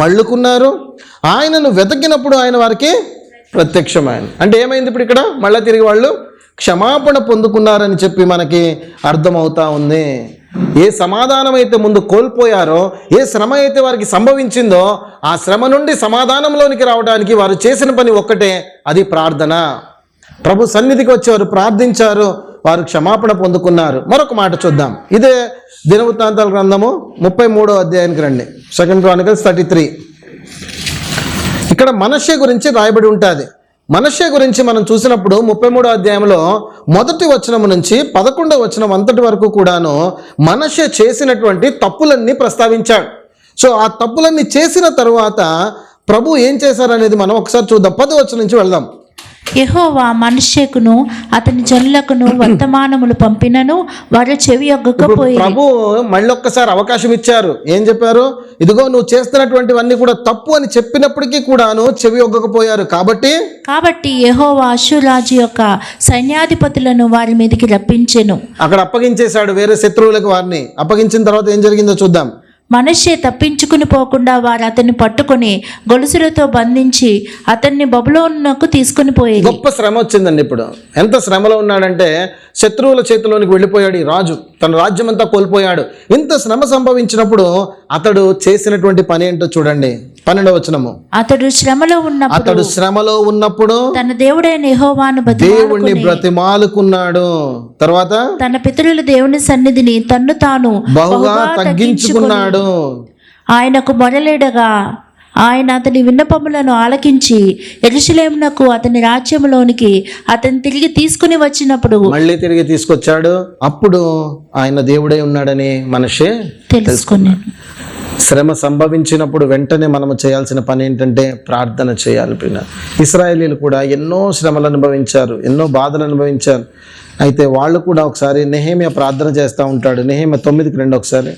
మళ్ళుకున్నారు, ఆయనను వెతికినప్పుడు ఆయన వారికి ప్రత్యక్షమైంది. అంటే ఏమైంది? ఇప్పుడు ఇక్కడ మళ్ళీ తిరిగి వాళ్ళు క్షమాపణ పొందుకున్నారని చెప్పి మనకి అర్థమవుతా ఉంది. ఏ సమాధానం అయితే ముందు కోల్పోయారో, ఏ శ్రమ అయితే వారికి సంభవించిందో, ఆ శ్రమ నుండి సమాధానంలోనికి రావడానికి వారు చేసిన పని ఒక్కటే, అది ప్రార్థన. ప్రభు సన్నిధికి వచ్చేవారు ప్రార్థించారు, వారు క్షమాపణ పొందుకున్నారు. మరొక మాట చూద్దాం. ఇదే దినవృత్తాంతాల గ్రంథము 33వ అధ్యాయానికి రండి. 2 Chronicles 33. ఇక్కడ మనష్షే గురించి రాయబడి ఉంటుంది. మనష్షే గురించి మనం చూసినప్పుడు 33వ అధ్యాయంలో 1వ వచనం నుంచి 11వ వచనం అంతటి వరకు కూడాను మనష్షే చేసినటువంటి తప్పులన్నీ ప్రస్తావించాడు. సో ఆ తప్పులన్నీ చేసిన తరువాత ప్రభు ఏం చేశారనేది మనం ఒకసారి చూద్దాం. 10వ వచనం నుంచి వెళ్దాం. యెహోవా మనష్షేకును అతని జనులకును వర్తమానములు పంపినను వారు చెవి యొగ్గకపోయి. ప్రభు మళ్ళీ ఒక్కసారి అవకాశం ఇచ్చారు. ఏం చెప్పారు? ఇదిగో నువ్వు చేస్తున్నటువంటివన్నీ కూడా తప్పు అని చెప్పినప్పటికీ కూడాను చెవి యొగ్గకపోయారు. కాబట్టి యెహోవా అష్షూరు రాజు యొక్క సైన్యాధిపతులను వారి మీదకి రప్పించెను. అక్కడ అప్పగించేశాడు వేరే శత్రువులకు. వారిని అప్పగించిన తర్వాత ఏం జరిగిందో చూద్దాం. మనష్షే తప్పించుకుని పోకుండా వారు అతన్ని పట్టుకుని గొలుసులతో బంధించి అతన్ని బబులోనునకు తీసుకుని పోయేది. గొప్ప శ్రమ వచ్చిందండి. ఇప్పుడు ఎంత శ్రమలో ఉన్నాడంటే శత్రువుల చేతిలోనికి వెళ్ళిపోయాడు ఈ రాజు, తన రాజ్యం అంతా కోల్పోయాడు. ఇంత శ్రమ సంభవించినప్పుడు అతడు చేసినటువంటి పని ఏంటో చూడండి. 12వ వచనము. అతడు శ్రమలో ఉన్నప్పుడు తన దేవుడైన యెహోవాను దేవుణ్ణి బ్రతిమాలుకున్నాడు. తర్వాత తన పితరుల దేవుని సన్నిధిని తన్ను తాను బహుగా తగ్గించుకున్నాడు. ఆయనకు మొరలేడగా ఆయన అతని విన్నపములను ఆలకించి యెరూషలేమునకు అతని రాజ్యములోనికి అతని తిరిగి తీసుకుని వచ్చినప్పుడు, మళ్ళీ తిరిగి తీసుకొచ్చాడు. అప్పుడు ఆయన దేవుడై ఉన్నాడని మనషే తెలుసుకున్నాడు. శ్రమ సంభవించినప్పుడు వెంటనే మనము చేయాల్సిన పని ఏంటంటే ప్రార్థన చేయాలి. ఇశ్రాయేలీలు కూడా ఎన్నో శ్రమలు అనుభవించారు, ఎన్నో బాధలు అనుభవించారు. అయితే వాళ్ళు కూడా ఒకసారి నెహెమ్యా ప్రార్థన చేస్తూ ఉంటాడు. నెహెమ్యా 9కి రండి ఒకసారి.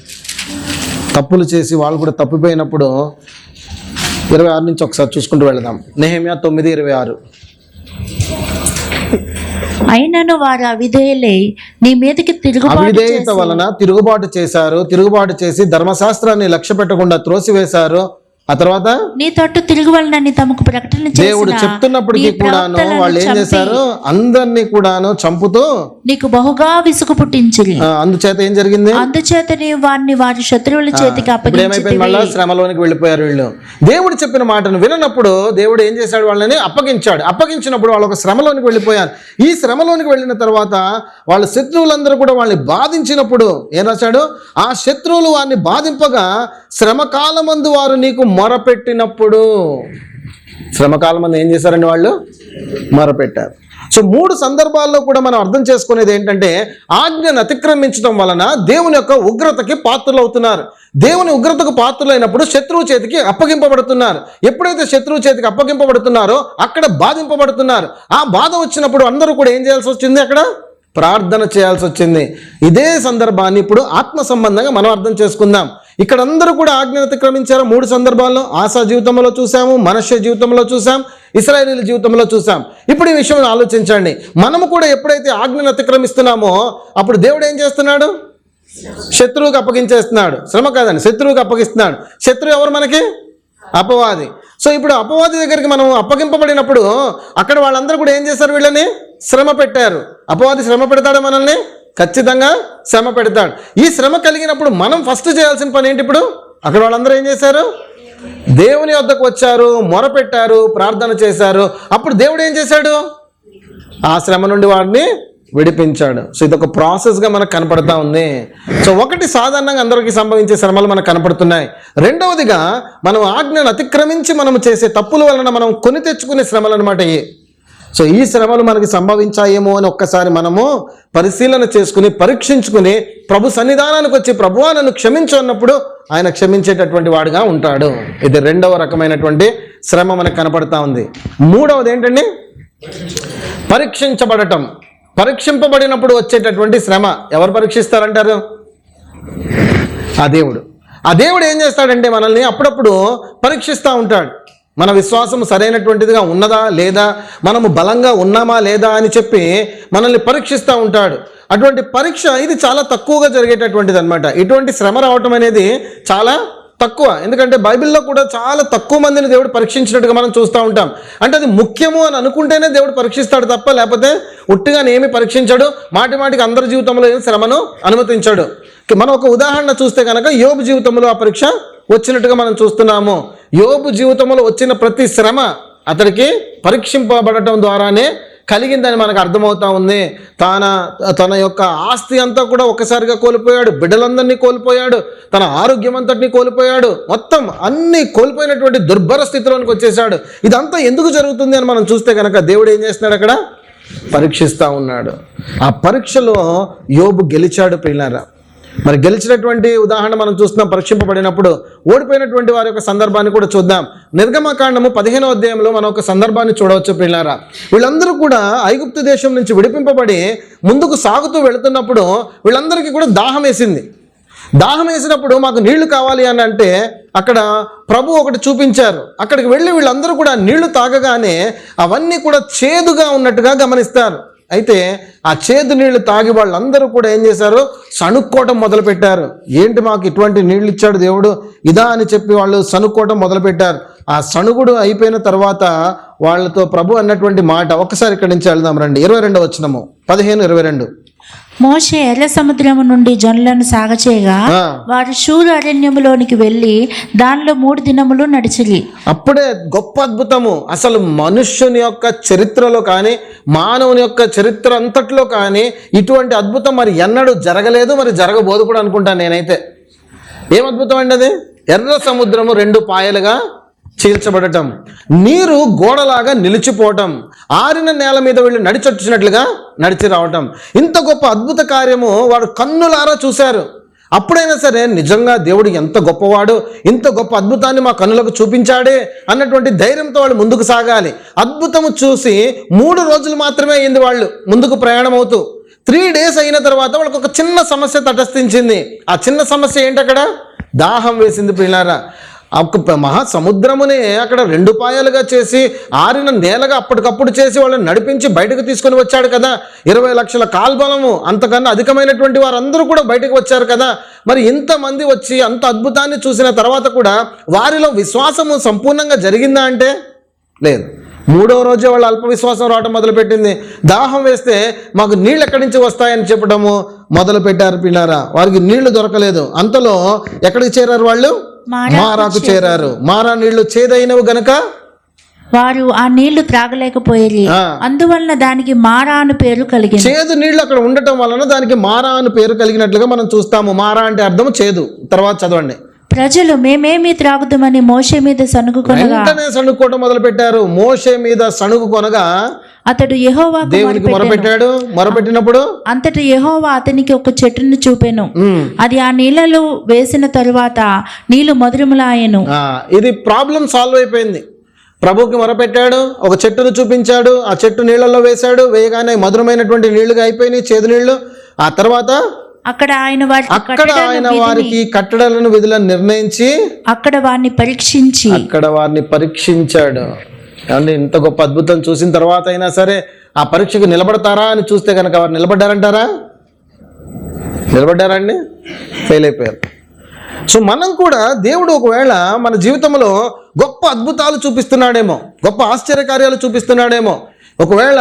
తప్పులు చేసి వాళ్ళు కూడా తప్పిపోయినప్పుడు 26 నుంచి ఒకసారి చూసుకుంటూ వెళదాం. నెహెమ్యా 9:26. అయినను వారు అవిధేయులై నీ మీదకి అవిధేయత వలన తిరుగుబాటు చేశారు. తిరుగుబాటు చేసి ధర్మశాస్త్రాన్ని లక్ష్య పెట్టకుండా త్రోసివేశారు. ఆ తర్వాత నీ తట్టు తిరుగువలనని తమకు ప్రకటన చేసిన దేవుడు చెప్తున్నప్పటికీ కూడాను వాళ్ళు ఏం చేశారు? అందరినీ కూడాను చంపుతూ నీకు బహుగా విసుగు పుట్టించిరి. అందుచేత ఏం జరిగింది? అందుచేతనే వారిని వారి శత్రువుల చేతికి అప్పగించి మళ్ళీ శ్రమలోనికి వెళ్ళిపోయారు వీళ్ళు. దేవుడు చెప్పిన మాటను విననప్పుడు దేవుడు ఏం చేశాడు? వాళ్ళని అప్పగించాడు. అప్పగించినప్పుడు వాళ్ళు ఒక శ్రమలోనికి వెళ్ళిపోయారు. ఈ శ్రమలోనికి వెళ్ళిన తర్వాత వాళ్ళ శత్రువులందరూ కూడా వాళ్ళని బాధించినప్పుడు ఏం రాశాడు? ఆ శత్రువులు వారిని బాధింపగా శ్రమకాలమందు వారు నీకు మొరపెట్టినప్పుడు. శ్రమకాలం మంది ఏం చేశారండి? వాళ్ళు మొరపెట్టారు. సో 3 సందర్భాల్లో కూడా మనం అర్థం చేసుకునేది ఏంటంటే ఆజ్ఞను అతిక్రమించడం వలన దేవుని యొక్క ఉగ్రతకి పాత్రలు అవుతున్నారు. దేవుని ఉగ్రతకు పాత్రలైనప్పుడు శత్రువు చేతికి అప్పగింపబడుతున్నారు. ఎప్పుడైతే శత్రువు చేతికి అప్పగింపబడుతున్నారో అక్కడ బాధింపబడుతున్నారు. ఆ బాధ వచ్చినప్పుడు అందరూ కూడా ఏం చేయాల్సి వచ్చింది? అక్కడ ప్రార్థన చేయాల్సి వచ్చింది. ఇదే సందర్భాన్ని ఇప్పుడు ఆత్మ సంబంధంగా మనం అర్థం చేసుకుందాం. ఇక్కడ అందరూ కూడా ఆజ్ఞను అతిక్రమించారు 3 సందర్భాల్లో. ఆసా జీవితంలో చూసాము, మనష్య జీవితంలో చూసాం, ఇశ్రాయేలీల జీవితంలో చూసాం. ఇప్పుడు ఈ విషయం ఆలోచించండి. మనము కూడా ఎప్పుడైతే ఆజ్ఞను అతిక్రమిస్తున్నామో అప్పుడు దేవుడు ఏం చేస్తున్నాడు? శత్రువుకి అప్పగించేస్తున్నాడు. శ్రమ కాదండి, శత్రువుకి అప్పగిస్తున్నాడు. శత్రువు ఎవరు మనకి? అపవాది. సో ఇప్పుడు అపవాది దగ్గరికి మనం అప్పగింపబడినప్పుడు అక్కడ వాళ్ళందరూ కూడా ఏం చేశారు? వీళ్ళని శ్రమ పెట్టారు. అపవాది శ్రమ పెడతాడు మనల్ని, ఖచ్చితంగా శ్రమ పెడతాడు. ఈ శ్రమ కలిగినప్పుడు మనం ఫస్ట్ చేయాల్సిన పని ఏంటి? ఇప్పుడు అక్కడ వాళ్ళందరూ ఏం చేశారు? దేవుని వద్దకు వచ్చారు, మొరపెట్టారు, ప్రార్థన చేశారు. అప్పుడు దేవుడు ఏం చేశాడు? ఆ శ్రమ నుండి వాడిని విడిపించాడు. సో ఇదొక ప్రాసెస్గా మనకు కనపడతా ఉంది. సో ఒకటి సాధారణంగా అందరికీ సంభవించే శ్రమలు మనకు కనపడుతున్నాయి. రెండవదిగా మనం ఆజ్ఞను అతిక్రమించి మనం చేసే తప్పుల వలన మనం కొని తెచ్చుకునే శ్రమలు అనమాట ఇవి. సో ఈ శ్రమలు మనకి సంభవించాయేమో అని ఒక్కసారి మనము పరిశీలన చేసుకుని పరీక్షించుకుని ప్రభు సన్నిధానానికి వచ్చి ప్రభువా నన్ను క్షమించు అన్నప్పుడు ఆయన క్షమించేటటువంటి వాడుగా ఉంటాడు. ఇది రెండవ రకమైనటువంటి శ్రమ మనకు కనపడతా ఉంది. మూడవది ఏంటండి? పరీక్షించబడటం. పరీక్షింపబడినప్పుడు వచ్చేటటువంటి శ్రమ ఎవరు పరీక్షిస్తారంటారు? ఆ దేవుడు. ఆ దేవుడు ఏం చేస్తాడంటే మనల్ని అప్పుడప్పుడు పరీక్షిస్తూ ఉంటాడు. మన విశ్వాసం సరైనటువంటిదిగా ఉన్నదా లేదా, మనము బలంగా ఉన్నామా లేదా అని చెప్పి మనల్ని పరీక్షిస్తూ ఉంటాడు. అటువంటి పరీక్ష ఇది చాలా తక్కువగా జరిగేటటువంటిది అనమాట. ఇటువంటి శ్రమ రావటం అనేది చాలా తక్కువ. ఎందుకంటే బైబిల్లో కూడా చాలా తక్కువ మందిని దేవుడు పరీక్షించినట్టుగా మనం చూస్తూ ఉంటాం. అంటే అది ముఖ్యము అని అనుకుంటేనే దేవుడు పరీక్షిస్తాడు తప్ప లేకపోతే ఉట్టిగా ఏమి పరీక్షించాడు. మాటికి అందరి జీవితంలో ఏం శ్రమను అనుమతించాడు. మనం ఒక ఉదాహరణ చూస్తే కనుక యోబు జీవితంలో ఆ పరీక్ష వచ్చినట్టుగా మనం చూస్తున్నాము. యోబు జీవితంలో వచ్చిన ప్రతి శ్రమ అతడికి పరీక్షింపబడటం ద్వారానే కలిగిందని మనకు అర్థమవుతా ఉంది. తన యొక్క ఆస్తి అంతా కూడా ఒక్కసారిగా కోల్పోయాడు, బిడ్డలందరినీ కోల్పోయాడు, తన ఆరోగ్యం అంతటినీ కోల్పోయాడు, మొత్తం అన్ని కోల్పోయినటువంటి దుర్భర స్థితిలోనికి వచ్చేసాడు. ఇదంతా ఎందుకు జరుగుతుంది అని మనం చూస్తే కనుక దేవుడు ఏం చేస్తున్నాడు? అక్కడ పరీక్షిస్తూ ఉన్నాడు. ఆ పరీక్షలో యోబు గెలిచాడు ప్రియులారా. మరి గెలిచినటువంటి ఉదాహరణ మనం చూస్తున్నాం. పరీక్షింపబడినప్పుడు ఓడిపోయినటువంటి వారి యొక్క సందర్భాన్ని కూడా చూద్దాం. నిర్గమకాండము 15వ అధ్యాయంలో మనం ఒక సందర్భాన్ని చూడవచ్చు ప్రియులారా. వీళ్ళందరూ కూడా ఐగుప్తు దేశం నుంచి విడిపింపబడి ముందుకు సాగుతూ వెళుతున్నప్పుడు వీళ్ళందరికీ కూడా దాహం వేసింది. దాహం వేసినప్పుడు మాకు నీళ్లు కావాలి అని అంటే అక్కడ ప్రభు ఒకటి చూపించారు. అక్కడికి వెళ్ళి వీళ్ళందరూ కూడా నీళ్లు తాగగానే అవన్నీ కూడా చేదుగా ఉన్నట్టుగా గమనిస్తారు. అయితే ఆ చేదు నీళ్లు తాగి వాళ్ళందరూ కూడా ఏం చేశారు? సణుక్కోవటం మొదలుపెట్టారు. ఏంటి మాకు ఇటువంటి నీళ్ళు ఇచ్చాడు దేవుడు ఇదా అని చెప్పి వాళ్ళు సణుక్కోవటం మొదలుపెట్టారు. ఆ సణుగుడు అయిపోయిన తర్వాత వాళ్ళతో ప్రభు అన్నటువంటి మాట ఒక్కసారి ఇక్కడి నుంచి వెళ్దాం రండి. 22వ వచనము 15:22. మోషే ఎర్ర సముద్రము నుండి జనులను సాగచేయగా వారు షూరు అరణ్యములోనికి వెళ్ళి దానిలో 3 దినములు నడిచిరి. అప్పుడే గొప్ప అద్భుతము. అసలు మనుష్యుని యొక్క చరిత్రలో కానీ మానవుని యొక్క చరిత్ర అంతట్లో కానీ ఇటువంటి అద్భుతం మరి ఎన్నడూ జరగలేదు, మరి జరగబోదు కూడా అనుకుంటాను నేనైతే. ఏం అద్భుతం అండి అది? ఎర్ర సముద్రము 2 పాయలుగా చీల్చబడటం, నీరు గోడలాగా నిలిచిపోవటం, ఆరిన నేల మీద వీళ్ళు నడిచొచ్చినట్లుగా నడిచి రావటం. ఇంత గొప్ప అద్భుత కార్యము వాడు కన్నులారా చూశారు. అప్పుడైనా సరే నిజంగా దేవుడు ఎంత గొప్పవాడు, ఇంత గొప్ప అద్భుతాన్ని మా కన్నులకు చూపించాడే అన్నటువంటి ధైర్యంతో వాళ్ళు ముందుకు సాగాలి. అద్భుతము చూసి 3 రోజులు మాత్రమే అయింది వాళ్ళు ముందుకు ప్రయాణం అవుతూ. 3 days అయిన తర్వాత వాళ్ళకు ఒక చిన్న సమస్య తటస్థించింది. ఆ చిన్న సమస్య ఏంటి? అక్కడ దాహం వేసింది ప్రియులారా. మహాసముద్రమునే అక్కడ 2 పాయలుగా చేసి ఆరిన నేలగా అప్పటికప్పుడు చేసి వాళ్ళని నడిపించి బయటకు తీసుకొని వచ్చాడు కదా. 20 లక్షల కాల్బలము అంతకన్నా అధికమైనటువంటి వారందరూ కూడా బయటకు వచ్చారు కదా. మరి ఇంతమంది వచ్చి అంత అద్భుతాన్ని చూసిన తర్వాత కూడా వారిలో విశ్వాసము సంపూర్ణంగా జరిగిందా అంటే లేదు. 3వ రోజే వాళ్ళు అల్ప విశ్వాసం రావడం మొదలుపెట్టింది. దాహం వేస్తే మాకు నీళ్ళు ఎక్కడి నుంచి వస్తాయని చెప్పడము మొదలు పెట్టారు పిల్లారా. వారికి నీళ్లు దొరకలేదు. అంతలో ఎక్కడికి చేరారు? వాళ్ళు మారాకు చేరారు. మారా నీళ్లు చేదైనవి గనక వారు ఆ నీళ్లు త్రాగలేకపోయేది. అందువలన దానికి మారా అని పేరు కలిగింది. చేదు నీళ్లు అక్కడ ఉండటం వలన దానికి మారా అని పేరు కలిగినట్లుగా మనం చూస్తాము. మారా అంటే అర్థం చేదు. తర్వాత చదవండి. ప్రజలు మేమేమి త్రాగుదామని మోషే మీద సణుగు కొనగా, వెంటనే సణుక్కోవడం మొదలు పెట్టారు. మోషే మీద సణుగు కొనగా అతడు యెహోవాకు దేవునికి మొరపెట్టాడు. మొరపెట్టినప్పుడు అంతటి యెహోవా అతనికి ఒక చెట్టును చూపెను. అది ఆ నీళ్ళలో వేసిన తరువాత నీళ్లు మధురములాయెను. ఇది ప్రాబ్లం సాల్వ్ అయిపోయింది. ప్రభువుకి మొరపెట్టాడు, ఒక చెట్టును చూపించాడు, ఆ చెట్టు నీళ్ళల్లో వేశాడు, వేయగానే మధురమైనటువంటి నీళ్లుగా అయిపోయినాయి, చేదు నీళ్లు. ఆ తర్వాత అక్కడ ఆయన వారికి కట్టడలను విధులను నిర్ణయించి అక్కడ వారిని పరీక్షించాడు. అంటే ఇంత గొప్ప అద్భుతం చూసిన తర్వాత అయినా సరే ఆ పరీక్షకు నిలబడతారా అని చూస్తే కనుక వారు నిలబడ్డారంటారా? నిలబడ్డారండి? ఫెయిల్ అయిపోయారు. సో మనం కూడా దేవుడు ఒకవేళ మన జీవితంలో గొప్ప అద్భుతాలు చూపిస్తున్నాడేమో, గొప్ప ఆశ్చర్యకార్యాలు చూపిస్తున్నాడేమో, ఒకవేళ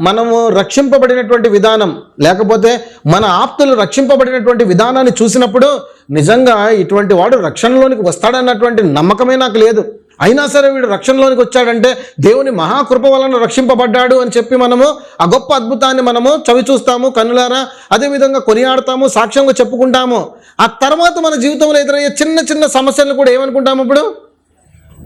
మనము రక్షింపబడినటువంటి విధానం లేకపోతే మన ఆప్తులు రక్షింపబడినటువంటి విధానాన్ని చూసినప్పుడు నిజంగా ఇటువంటి వాడు రక్షణలోనికి వస్తాడన్నటువంటి నమ్మకమే నాకు లేదు. అయినా సరే వీడు రక్షణలోనికి వచ్చాడంటే దేవుని మహాకృప వలన రక్షింపబడ్డాడు అని చెప్పి మనము ఆ గొప్ప అద్భుతాన్ని మనము చవి చూస్తాము కన్నులారా, అదేవిధంగా కొనియాడతాము, సాక్ష్యంగా చెప్పుకుంటాము. ఆ తర్వాత మన జీవితంలో ఎదురయ్యే చిన్న చిన్న సమస్యలను కూడా ఏమనుకుంటాము? ఇప్పుడు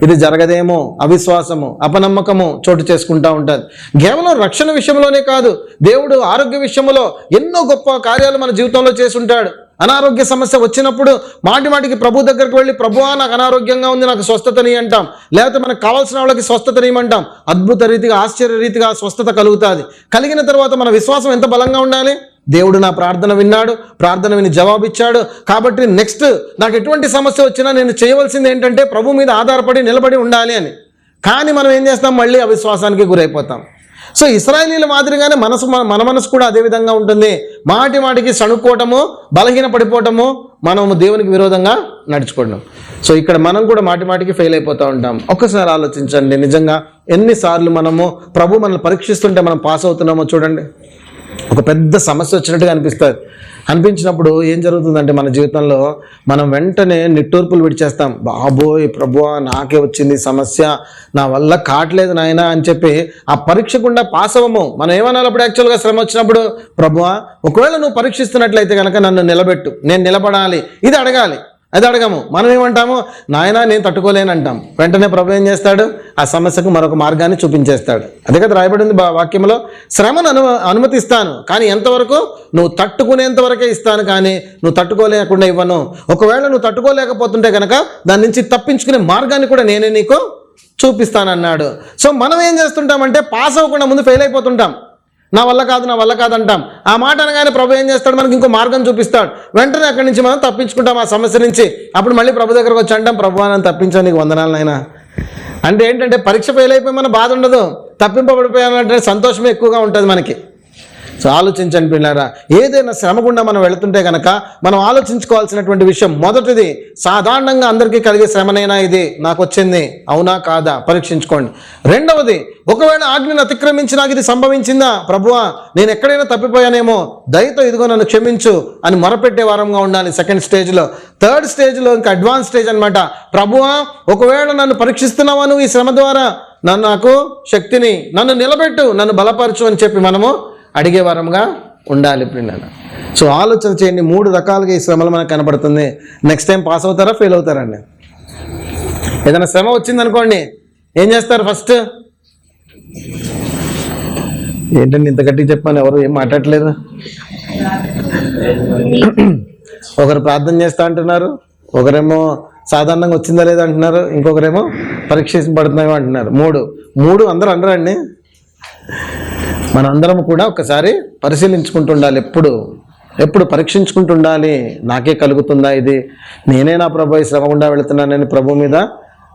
ఇది జరగదేమో, అవిశ్వాసము, అపనమ్మకము చోటు చేసుకుంటూ ఉంటుంది. కేవలం రక్షణ విషయంలోనే కాదు, దేవుడు ఆరోగ్య విషయంలో ఎన్నో గొప్ప కార్యాలు మన జీవితంలో చేసి ఉంటాడు. అనారోగ్య సమస్య వచ్చినప్పుడు మాటికి ప్రభు దగ్గరికి వెళ్ళి, ప్రభువా నాకు అనారోగ్యంగా ఉంది, నాకు స్వస్థతని అంటాం. లేకపోతే మనకు కావాల్సిన వాళ్ళకి స్వస్థతనియమంటాం. అద్భుత రీతిగా, ఆశ్చర్య రీతిగా స్వస్థత కలుగుతుంది. కలిగిన తర్వాత మన విశ్వాసం ఎంత బలంగా ఉండాలి? దేవుడు నా ప్రార్థన విన్నాడు, ప్రార్థన విని జవాబిచ్చాడు, కాబట్టి నెక్స్ట్ నాకు ఎటువంటి సమస్య వచ్చినా నేను చేయవలసింది ఏంటంటే ప్రభు మీద ఆధారపడి నిలబడి ఉండాలి అని. కానీ మనం ఏం చేస్తాం? మళ్ళీ అవిశ్వాసానికి గురైపోతాం. సో ఇశ్రాయేలీల మాదిరిగానే మన మనసు కూడా అదే విధంగా ఉంటుంది. మాటికి సణుక్కోవటము, బలహీన పడిపోవటము, మనము దేవునికి విరోధంగా నడుచుకోవడం. సో ఇక్కడ మనం కూడా మాటికి ఫెయిల్ అయిపోతూ ఉంటాం. ఒక్కసారి ఆలోచించండి, నిజంగా ఎన్నిసార్లు మనము ప్రభు మనల్ని పరీక్షిస్తుంటే మనం పాస్ అవుతున్నామో చూడండి. ఒక పెద్ద సమస్య వచ్చినట్టుగా అనిపించినప్పుడు ఏం జరుగుతుందంటే మన జీవితంలో మనం వెంటనే నిట్టూర్పులు విడిచేస్తాం. బాబోయ్ ప్రభువా నాకే వచ్చింది సమస్య, నా వల్ల కావట్లేదు నాయనా అని చెప్పి ఆ పరీక్షకుండా పాస్ అవ్వము. మనం ఏమనాలి అప్పుడు? యాక్చువల్గా శ్రమ వచ్చినప్పుడు, ప్రభువా ఒకవేళ నువ్వు పరీక్షిస్తున్నట్లయితే కనుక నన్ను నిలబెట్టు, నేను నిలబడాలి, ఇది అడగాలి. అది అడగము. మనం ఏమంటాము? నాయనా నేను తట్టుకోలేను అంటాం. వెంటనే ప్రభు ఏం చేస్తాడు? ఆ సమస్యకు మరొక మార్గాన్ని చూపించేస్తాడు. అదే కదా రాయబడింది వాక్యంలో, శ్రమను అనుమతిస్తాను కానీ ఎంతవరకు? నువ్వు తట్టుకునేంత వరకే ఇస్తాను, కానీ నువ్వు తట్టుకోలేకుండా ఇవ్వను. ఒకవేళ నువ్వు తట్టుకోలేకపోతుంటే కనుక దాని నుంచి తప్పించుకునే మార్గాన్ని కూడా నేనే నీకు చూపిస్తానన్నాడు. సో మనం ఏం చేస్తుంటామంటే పాస్ అవ్వకుండా ముందు ఫెయిల్ అయిపోతుంటాం. నా వల్ల కాదు అంటాం. ఆ మాట అనగానే ప్రభు ఏం చేస్తాడు? మనకి ఇంకో మార్గం చూపిస్తాడు. వెంటనే అక్కడి నుంచి మనం తప్పించుకుంటాం ఆ సమస్య నుంచి. అప్పుడు మళ్ళీ ప్రభు దగ్గరకు వచ్చి అంటాం, ప్రభు నన్ను తప్పించాను, నీకు వందనాలు నాయనా. అంటే ఏంటంటే పరీక్ష ఫెయిల్ అయిపోయి మన బాధ ఉండదు, తప్పింపబడిపోయానంటే సంతోషమే ఎక్కువగా ఉంటుంది మనకి. సో ఆలోచించండి పిల్లారా, ఏదైనా శ్రమ గుండా మనం వెళుతుంటే కనుక మనం ఆలోచించుకోవాల్సినటువంటి విషయం మొదటిది, సాధారణంగా అందరికీ కలిగే శ్రమనైనా ఇది నాకు వచ్చింది, అవునా కాదా పరీక్షించుకోండి. రెండవది, ఒకవేళ ఆజ్ఞను అతిక్రమించి నాకు ఇది సంభవించిందా ప్రభువా, నేను ఎక్కడైనా తప్పిపోయానేమో, దయతో ఇదిగో నన్ను క్షమించు అని మొరపెట్టే వారంగా ఉండాలి సెకండ్ స్టేజ్లో. థర్డ్ స్టేజ్లో ఇంకా అడ్వాన్స్ స్టేజ్ అనమాట. ప్రభువా ఒకవేళ నన్ను పరీక్షిస్తున్నావా నువ్వు ఈ శ్రమ ద్వారా, నాకు శక్తిని, నన్ను నిలబెట్టు, నన్ను బలపరచు అని చెప్పి మనము అడిగే వారంగా ఉండాలి పిల్లలు. సో ఆలోచన చేయండి, 3 రకాలుగా ఈ శ్రమలు మనకు కనపడుతుంది. నెక్స్ట్ టైం పాస్ అవుతారా ఫెయిల్ అవుతారండి? ఏదైనా శ్రమ వచ్చిందనుకోండి, ఏం చేస్తారు? ఫస్ట్ ఏంటండి ఇంత గట్టిగా చెప్పాను, ఎవరు ఏం మాట్లాడట్లేదు? ఒకరు ప్రార్థన చేస్తా అంటున్నారు, ఒకరేమో సాధారణంగా వచ్చిందా లేదా అంటున్నారు, ఇంకొకరేమో పరీక్షించబడుతున్నాయో అంటున్నారు. మూడు అందరూ అనరండి. మనందరం కూడా ఒకసారి పరిశీలించుకుంటుండాలి, ఎప్పుడు పరీక్షించుకుంటుండాలి. నాకే కలుగుతుందా ఇది, నేనే నా ప్రభు శ్రమ గుండా వెళుతున్నానని ప్రభు మీద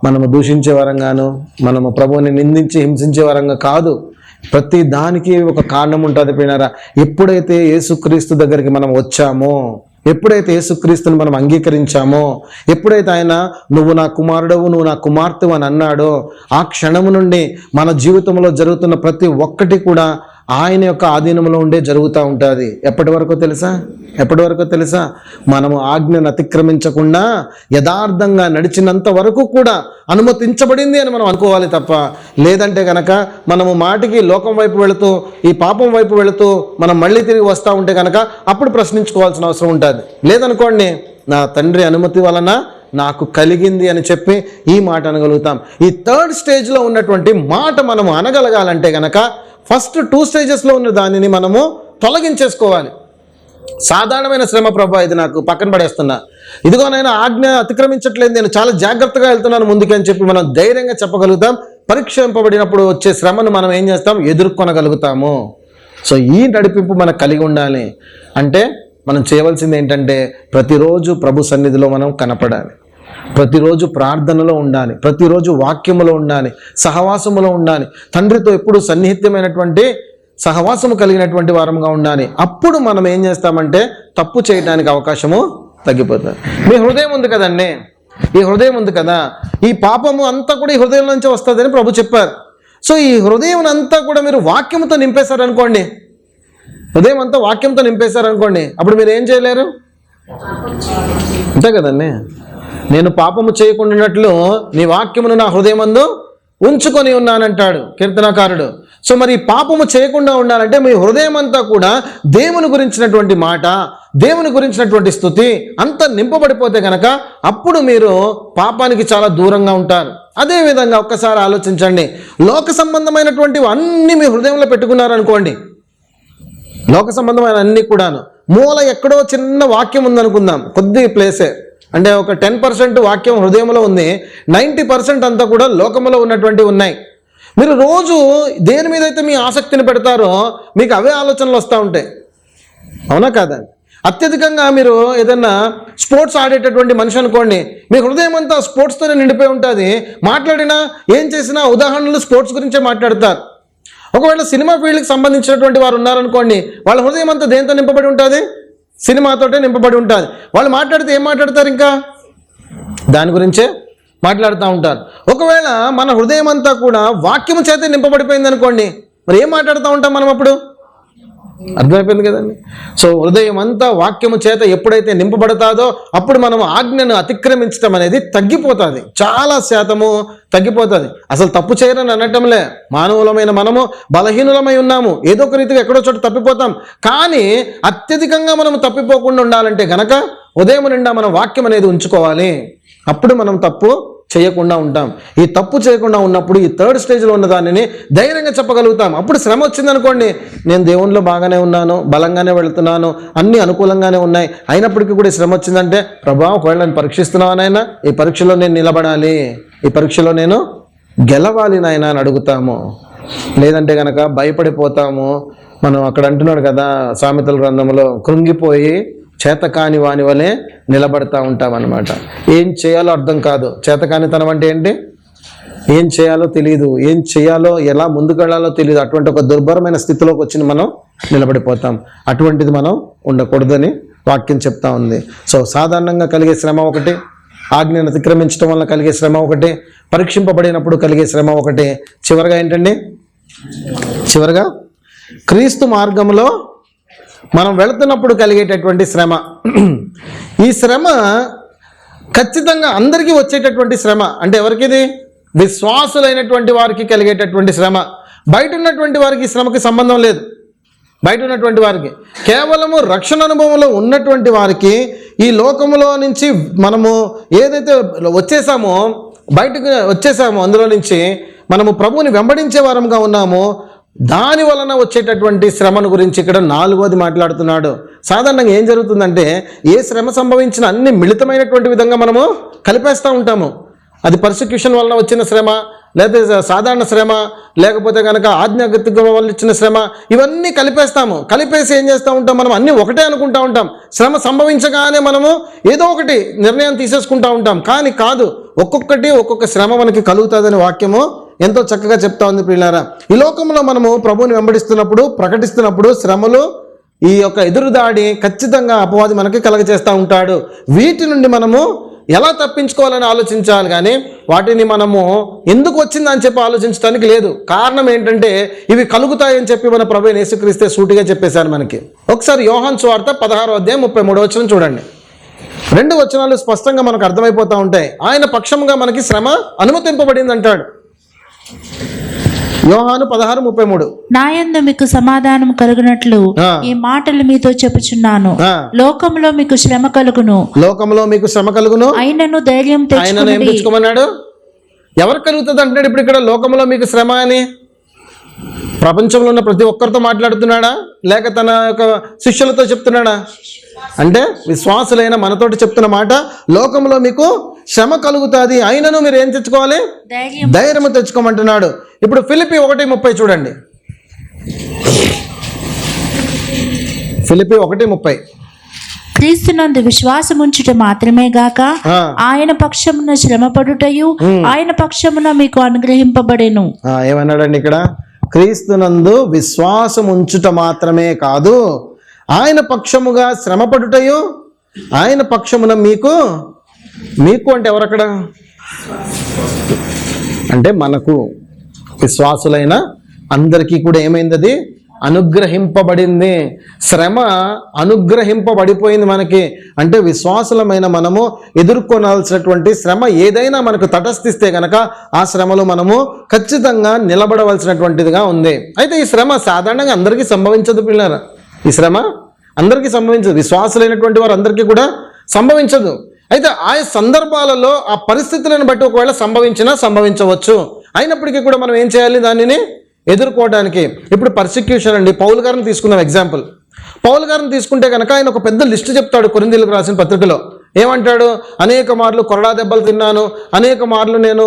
మనము దూషించే వరంగాను, మనము ప్రభువుని నిందించి హింసించే వరంగా కాదు. ప్రతి దానికి ఒక కారణం ఉంటుంది పిల్లరా. ఎప్పుడైతే యేసుక్రీస్తు దగ్గరికి మనం వచ్చామో, ఎప్పుడైతే యేసుక్రీస్తుని మనం అంగీకరించామో, ఎప్పుడైతే ఆయన నువ్వు నా కుమారుడవు, నువ్వు నా కుమార్తెవు అని అన్నాడో, ఆ క్షణము నుండి మన జీవితంలో జరుగుతున్న ప్రతి ఒక్కటి కూడా ఆయన యొక్క ఆధీనంలో ఉండే జరుగుతూ ఉంటుంది. ఎప్పటి వరకు తెలుసా? మనము ఆజ్ఞను అతిక్రమించకుండా యథార్థంగా నడిచినంత వరకు కూడా అనుమతించబడింది అని మనం అనుకోవాలి తప్ప, లేదంటే కనుక మనము మాటికి లోకం వైపు వెళుతూ, ఈ పాపం వైపు వెళుతూ మనం మళ్ళీ తిరిగి వస్తూ ఉంటే కనుక అప్పుడు ప్రశ్నించుకోవాల్సిన అవసరం ఉంటుంది. లేదనుకోండి, నా తండ్రి అనుమతి వలన నాకు కలిగింది అని చెప్పి ఈ మాట అనగలుగుతాం. ఈ థర్డ్ స్టేజ్లో ఉన్నటువంటి మాట మనము అనగలగాలంటే కనుక ఫస్ట్ 2 స్టేజెస్లో ఉన్న దానిని మనము తొలగించేసుకోవాలి. సాధారణమైన శ్రమ, ప్రభా ఇది నాకు పక్కన పడేస్తున్నా, ఇదిగో నేను ఆజ్ఞ అతిక్రమించట్లేదు, నేను చాలా జాగ్రత్తగా వెళ్తున్నాను ముందుకు అని చెప్పి మనం ధైర్యంగా చెప్పగలుగుతాం. పరీక్షింపబడినప్పుడు వచ్చే శ్రమను మనం ఏం చేస్తాం, ఎదుర్కొనగలుగుతాము. సో ఈ నడిపింపు మనకు కలిగి ఉండాలి. అంటే మనం చేయవలసింది ఏంటంటే ప్రతిరోజు ప్రభు సన్నిధిలో మనం కనపడాలి, ప్రతిరోజు ప్రార్థనలో ఉండాలి, ప్రతిరోజు వాక్యములో ఉండాలి, సహవాసములో ఉండాలి, తండ్రితో ఎప్పుడు సన్నిహిత్యమైనటువంటి సహవాసము కలిగినటువంటి వారంగా ఉండాలి. అప్పుడు మనం ఏం చేస్తామంటే తప్పు చేయడానికి అవకాశము తగ్గిపోతుంది. మీ హృదయం ఉంది కదండి, ఈ హృదయం ఉంది కదా, ఈ పాపము అంతా కూడా ఈ హృదయం నుంచి వస్తుందని ప్రభు చెప్పారు. సో ఈ హృదయం అంతా కూడా మీరు వాక్యంతో నింపేశారనుకోండి, హృదయం అంతా వాక్యంతో నింపేశారనుకోండి, అప్పుడు మీరు ఏం చేయలేరు, అంతే కదండి. నేను పాపము చేయకుండానట్లు నీ వాక్యమును నా హృదయమందు ఉంచుకొని ఉన్నానంటాడు కీర్తనకారుడు. సో మరి పాపము చేయకుండా ఉండాలంటే మీ హృదయం అంతా కూడా దేవుని గురించినటువంటి మాట, దేవుని గురించినటువంటి స్తుతి అంత నింపబడిపోతే కనుక అప్పుడు మీరు పాపానికి చాలా దూరంగా ఉంటారు. అదేవిధంగా ఒక్కసారి ఆలోచించండి, లోక సంబంధమైనటువంటివి అన్నీ మీ హృదయంలో పెట్టుకున్నారనుకోండి, లోక సంబంధమైన అన్నీ కూడాను, మూల ఎక్కడో చిన్న వాక్యం ఉందనుకుందాం, కొద్ది ప్లేసే, అంటే ఒక 10% వాక్యం హృదయంలో ఉంది, 90% అంతా కూడా లోకంలో ఉన్నటువంటివి ఉన్నాయి. మీరు రోజు దేని మీద అయితే మీ ఆసక్తిని పెడతారో మీకు అవే ఆలోచనలు వస్తూ ఉంటాయి, అవునా కాదా? అత్యధికంగా మీరు ఏదన్నా స్పోర్ట్స్ ఆడేటటువంటి మనిషి అనుకోండి, మీ హృదయం అంతా స్పోర్ట్స్తోనే నిండిపోయి ఉంటుంది. మాట్లాడినా ఏం చేసినా ఉదాహరణలు స్పోర్ట్స్ గురించే మాట్లాడతారు. ఒకవేళ సినిమా ఫీల్డ్కి సంబంధించినటువంటి వారు ఉన్నారనుకోండి, వాళ్ళ హృదయం అంతా దేంతో నింపబడి ఉంటుంది, సినిమాతోటే నింపబడి ఉంటుంది. వాళ్ళు మాట్లాడితే ఏం మాట్లాడతారు, ఇంకా దాని గురించే మాట్లాడుతూ ఉంటారు. ఒకవేళ మన హృదయం అంతా కూడా వాక్యము చేతే నింపబడిపోయింది అనుకోండి, మరి ఏం మాట్లాడుతూ ఉంటాం మనం అప్పుడు? అర్థమైపోయింది కదండి. సో హృదయం అంతా వాక్యము చేత ఎప్పుడైతే నింపబడతాదో అప్పుడు మనం ఆజ్ఞను అతిక్రమించడం అనేది తగ్గిపోతుంది, చాలా శాతము తగ్గిపోతుంది. అసలు తప్పు చేయరని అనటంలే, మానవులమైన మనము బలహీనులమై ఉన్నాము, ఏదో ఒక రీతిగా ఎక్కడో చోట తప్పిపోతాం. కానీ అత్యధికంగా మనం తప్పిపోకుండా ఉండాలంటే గనక ఉదయం నిండా మన వాక్యం అనేది ఉంచుకోవాలి, అప్పుడు మనం తప్పు చేయకుండా ఉంటాం. ఈ తప్పు చేయకుండా ఉన్నప్పుడు ఈ 3rd స్టేజ్లో ఉన్న దానిని ధైర్యంగా చెప్పగలుగుతాం. అప్పుడు శ్రమ వచ్చిందనుకోండి, నేను దేవునిలో బాగానే ఉన్నాను, బలంగానే వెళుతున్నాను, అన్నీ అనుకూలంగానే ఉన్నాయి, అయినప్పటికీ కూడా శ్రమ వచ్చిందంటే, ప్రభా ఒకవేళ నేను పరీక్షిస్తున్నావా నాయన, ఈ పరీక్షలో నేను నిలబడాలి, ఈ పరీక్షలో నేను గెలవాలి నాయన అని అడుగుతాము. లేదంటే కనుక భయపడిపోతాము. మనం అక్కడ అంటున్నాడు కదా సామెతల గ్రంథంలో, కృంగిపోయి చేతకాని వాని వలె నిలబడతా ఉంటామన్నమాట. ఏం చేయాలో అర్థం కాదు. చేతకానితనం అంటే ఏంటి? ఏం చేయాలో తెలియదు, ఏం చేయాలో ఎలా ముందుకు వెళ్ళాలో తెలియదు, అటువంటి ఒక దుర్భరమైన స్థితిలోకి వచ్చి మనం నిలబడిపోతాం. అటువంటిది మనం ఉండకూడదని వాక్యం చెప్తా ఉంది. సో సాధారణంగా కలిగే శ్రమ ఒకటి, ఆజ్ఞను అతిక్రమించడం వల్ల కలిగే శ్రమ ఒకటి, పరీక్షింపబడినప్పుడు కలిగే శ్రమ ఒకటి, చివరిగా ఏంటండి, చివరిగా క్రీస్తు మార్గంలో మనం వెళుతున్నప్పుడు కలిగేటటువంటి శ్రమ. ఈ శ్రమ ఖచ్చితంగా అందరికీ వచ్చేటటువంటి శ్రమ. అంటే ఎవరికిది? విశ్వాసులైనటువంటి వారికి కలిగేటటువంటి శ్రమ. బయట ఉన్నటువంటి వారికి శ్రమకి సంబంధం లేదు. బయట ఉన్నటువంటి వారికి, కేవలము రక్షణ అనుభవంలో ఉన్నటువంటి వారికి, ఈ లోకములో నుంచి మనము ఏదైతే వచ్చేసామో, బయటకు వచ్చేసామో, అందులో నుంచి మనము ప్రభువుని వెంబడించే వారంగా ఉన్నామో, దాని వలన వచ్చేటటువంటి శ్రమను గురించి ఇక్కడ 4వది మాట్లాడుతున్నాడు. సాధారణంగా ఏం జరుగుతుందంటే, ఏ శ్రమ సంభవించిన అన్ని మిళితమైనటువంటి విధంగా మనము కలిపేస్తూ ఉంటాము. అది పర్సిక్యూషన్ వలన వచ్చిన శ్రమ, లేదా సాధారణ శ్రమ, లేకపోతే కనుక ఆజ్ఞాగతిక వల్ల ఇచ్చిన శ్రమ, ఇవన్నీ కలిపేస్తాము. కలిపేసి ఏం చేస్తూ ఉంటాం, మనం అన్నీ ఒకటే అనుకుంటూ ఉంటాం. శ్రమ సంభవించగానే మనము ఏదో ఒకటి నిర్ణయం తీసేసుకుంటూ ఉంటాం. కానీ కాదు, ఒక్కొక్కటి ఒక్కొక్క శ్రమ మనకి కలుగుతుందని వాక్యము ఎంతో చక్కగా చెప్తా ఉంది ప్రియులారా. ఈ లోకంలో మనము ప్రభువుని వెంబడిస్తున్నప్పుడు, ప్రకటిస్తున్నప్పుడు శ్రమలు, ఈ యొక్క ఎదురుదాడి ఖచ్చితంగా అపవాది మనకి కలగజేస్తూ ఉంటాడు. వీటి నుండి మనము ఎలా తప్పించుకోవాలని ఆలోచించాలి, కానీ వాటిని మనము ఎందుకు వచ్చిందని చెప్పి ఆలోచించడానికి లేదు. కారణం ఏంటంటే ఇవి కలుగుతాయని చెప్పి మన ప్రభువైన యేసుక్రీస్తే సూటిగా చెప్పేశారు మనకి. ఒకసారి యోహాను సువార్త 16వ అధ్యాయం 33వ వచనం చూడండి. 2 వచనాలు స్పష్టంగా మనకు అర్థమైపోతూ ఉంటాయి. ఆయన పక్షంగా మనకి శ్రమ అనుమతింపబడింది అంటాడు. యోహాను 16:33. నా యందు మీకు సమాధానం కలుగునట్లు ఈ మాటలు మీతో చెప్పుచున్నాను. లోకంలో మీకు శ్రమ కలుగును, లోకంలో మీకు శ్రమ కలుగును, అయినను ధైర్యం తెచ్చుకోమన్నాడు. ఎవరు కలుగుతుంది అంటున్నాడు ఇప్పుడు ఇక్కడ? లోకంలో మీకు శ్రమ అని ప్రపంచంలో ఉన్న ప్రతి ఒక్కరితో మాట్లాడుతున్నాడా, లేక తన యొక్క శిష్యులతో చెప్తున్నాడా? అంటే విశ్వాసులైన మనతోటి చెప్తున్న మాట, లోకంలో మీకు శ్రమ కలుగుతుంది, అయినను మీరు ఏం తెచ్చుకోవాలి? ధైర్యం తెచ్చుకోమంటున్నాడు. ఇప్పుడు ఫిలిప్పీ 1:30 చూడండి. ఫిలిప్పీ 1:30. క్రీస్తునందు విశ్వాసముంచుట మాత్రమే గాక ఆయన పక్షమున శ్రమపడుటయు ఆయన పక్షమున మీకు అనుగ్రహింపబడెను. ఏమన్నాడండి ఇక్కడ? క్రీస్తునందు విశ్వాసం ఉంచుట మాత్రమే కాదు, ఆయన పక్షముగా శ్రమపడుటయు ఆయన పక్షమున మీకు అంటే ఎవరక్కడ? అంటే మనకు విశ్వాసులైన అందరికీ కూడా ఏమైంది? అది అనుగ్రహింపబడింది. శ్రమ అనుగ్రహింపబడిపోయింది మనకి. అంటే విశ్వాసులమైన మనము ఎదుర్కొనాల్సినటువంటి శ్రమ ఏదైనా మనకు తటస్థిస్తే గనక ఆ శ్రమలో మనము ఖచ్చితంగా నిలబడవలసినటువంటిదిగా ఉంది. అయితే ఈ శ్రమ సాధారణంగా అందరికీ సంభవించదు పిల్లరా. ఈ శ్రమ అందరికీ సంభవించదు, విశ్వాసులైనటువంటి వారు అందరికీ కూడా సంభవించదు. అయితే ఆయా సందర్భాలలో ఆ పరిస్థితులను బట్టి ఒకవేళ సంభవించవచ్చు. అయినప్పటికీ కూడా మనం ఏం చేయాలి? దానిని ఎదుర్కోవడానికి. ఇప్పుడు పర్సిక్యూషన్ అండి. పౌలు గారిని తీసుకుందాం ఎగ్జాంపుల్. పౌలు గారిని తీసుకుంటే కనుక ఆయన ఒక పెద్ద లిస్టు చెప్తాడు కొరింథీయులకు రాసిన పత్రికలో. ఏమంటాడు? అనేక మార్లు కొరడా దెబ్బలు తిన్నాను, అనేక మార్లు నేను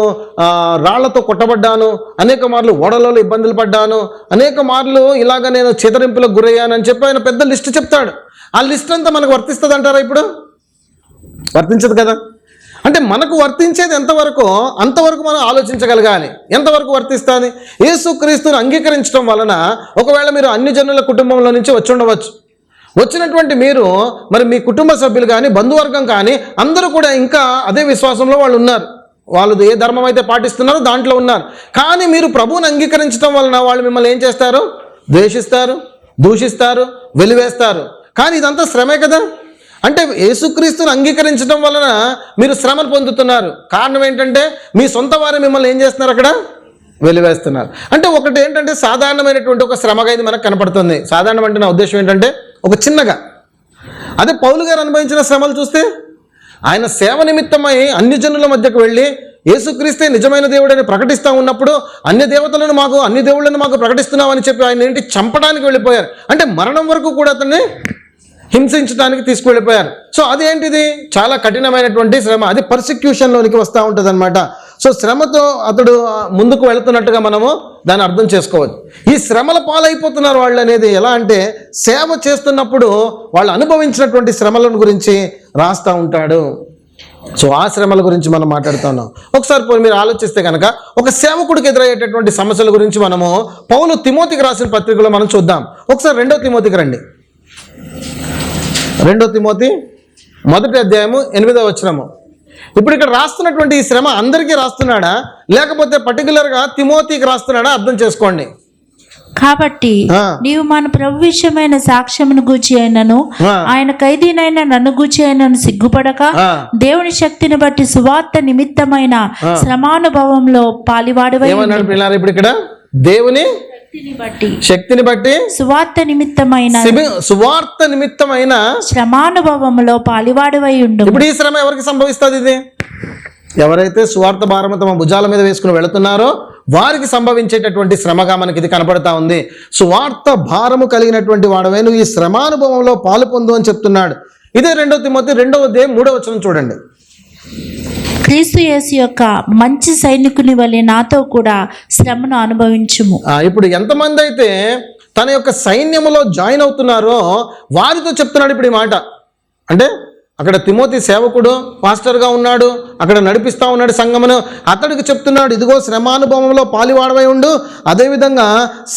రాళ్లతో కొట్టబడ్డాను, అనేక మార్లు ఓడలలో ఇబ్బందులు పడ్డాను, అనేక మార్లు ఇలాగ నేను చితరింపులకు గురయ్యాను అని చెప్పి ఆయన పెద్ద లిస్టు చెప్తాడు. ఆ లిస్ట్ అంతా మనకు వర్తిస్తుంది అంటారా? ఇప్పుడు వర్తించదు కదా. అంటే మనకు వర్తించేది ఎంతవరకు అంతవరకు మనం ఆలోచించగలగాలి. ఎంతవరకు వర్తిస్తుంది? యేసుక్రీస్తుని అంగీకరించడం వలన ఒకవేళ మీరు అన్ని జనుల కుటుంబంలో నుంచి వచ్చి ఉండవచ్చు. వచ్చినటువంటి మీరు మరి మీ కుటుంబ సభ్యులు కానీ బంధువర్గం కానీ అందరూ కూడా ఇంకా అదే విశ్వాసంలో వాళ్ళు ఉన్నారు. వాళ్ళు ఏ ధర్మం అయితే పాటిస్తున్నారో దాంట్లో ఉన్నారు. కానీ మీరు ప్రభువుని అంగీకరించడం వలన వాళ్ళు మిమ్మల్ని ఏం చేస్తారు? ద్వేషిస్తారు, దూషిస్తారు, వెలివేస్తారు. కానీ ఇదంతా శ్రమే కదా. అంటే యేసుక్రీస్తుని అంగీకరించడం వలన మీరు శ్రమను పొందుతున్నారు. కారణం ఏంటంటే మీ సొంత వారు మిమ్మల్ని ఏం చేస్తున్నారు? అక్కడ వెలివేస్తున్నారు. అంటే ఒకటి ఏంటంటే సాధారణమైనటువంటి ఒక శ్రమగా ఇది మనకు కనపడుతుంది. సాధారణం అంటే నా ఉద్దేశం ఏంటంటే ఒక చిన్నగా. అదే పౌలు గారు అనుభవించిన శ్రమలు చూస్తే ఆయన సేవ నిమిత్తమై అన్ని జనుల మధ్యకు వెళ్ళి యేసుక్రీస్తే నిజమైన దేవుడని ప్రకటిస్తూ ఉన్నప్పుడు అన్ని దేవుళ్ళను మాకు ప్రకటిస్తున్నామని చెప్పి ఆయన ఏంటి చంపడానికి వెళ్ళిపోయారు. అంటే మరణం వరకు కూడా అతన్ని హింసించడానికి తీసుకువెళ్ళిపోయారు. సో అదేంటిది? చాలా కఠినమైనటువంటి శ్రమ. అది పర్సిక్యూషన్లోనికి వస్తూ ఉంటుంది అనమాట. సో శ్రమతో అతడు ముందుకు వెళుతున్నట్టుగా మనము దాన్ని అర్థం చేసుకోవచ్చు. ఈ శ్రమల పాలైపోతున్నారు వాళ్ళు అనేది ఎలా అంటే సేవ చేస్తున్నప్పుడు వాళ్ళు అనుభవించినటువంటి శ్రమలను గురించి రాస్తూ ఉంటాడు. సో ఆ శ్రమల గురించి మనం మాట్లాడుతున్నాం. ఒకసారి మీరు ఆలోచిస్తే కనుక ఒక సేవకుడికి ఎదురయ్యేటటువంటి సమస్యల గురించి మనము పౌలు తిమోతికి రాసిన పత్రికలో మనం చూద్దాం. ఒకసారి 2 తిమోతికి రండి. 2 తిమోతి 1వ అధ్యాయము 8వ వచనము. ఇప్పుడు ఇక్కడ రాస్తున్నటువంటి ఈ శ్రమ అందరికీ రాస్తున్నాడా లేకపోతే పర్టికులర్గా తిమోతికి రాస్తున్నాడా అర్థం చేసుకోండి. కాబట్టి నీవు మన ప్రభు విషయమైన సాక్ష్యమును గూర్చి అయినను ఆయన ఖైదీనైన నన్ను గూర్చి అయినను సిగ్గుపడక దేవుని శక్తిని బట్టి సువార్త నిమిత్తమైన శ్రమానుభవంలో పాలివాడివై. ఇప్పుడు ఇక్కడ దేవుని శక్తిని బట్టి సువార్త నిమిత్తమైన శ్రమానుభవంలో పాలివాడివై ఉండు. ఇప్పుడు ఈ శ్రమ ఎవరికి సంభవిస్తుంది? ఇది ఎవరైతే సువార్త భారము తమ భుజాల మీద వేసుకుని వెళుతున్నారో వారికి సంభవించేటటువంటి శ్రమగా మనకి ఇది కనపడతా ఉంది. సువార్త భారము కలిగినటువంటి వాడవే నువ్వు ఈ శ్రమానుభవంలో పాలు పొందు అని చెప్తున్నాడు. ఇదే 2 తిమోతి 2వ అధ్యాయం 3వ వచనం చూడండి. క్రీస్తు యేసు యొక్క మంచి సైనికుని వలె నాతో కూడా శ్రమను అనుభవించుము. ఇప్పుడు ఎంతమంది అయితే తన యొక్క సైన్యములో జాయిన్ అవుతున్నారో వారితో చెప్తున్నాడు ఇప్పుడు ఈ మాట. అంటే అక్కడ తిమోతి సేవకుడు, పాస్టర్గా ఉన్నాడు, అక్కడ నడిపిస్తూ ఉన్నాడు సంఘమును. అతడికి చెప్తున్నాడు, ఇదిగో శ్రమానుభవంలో పాలివాడవై ఉండు, అదేవిధంగా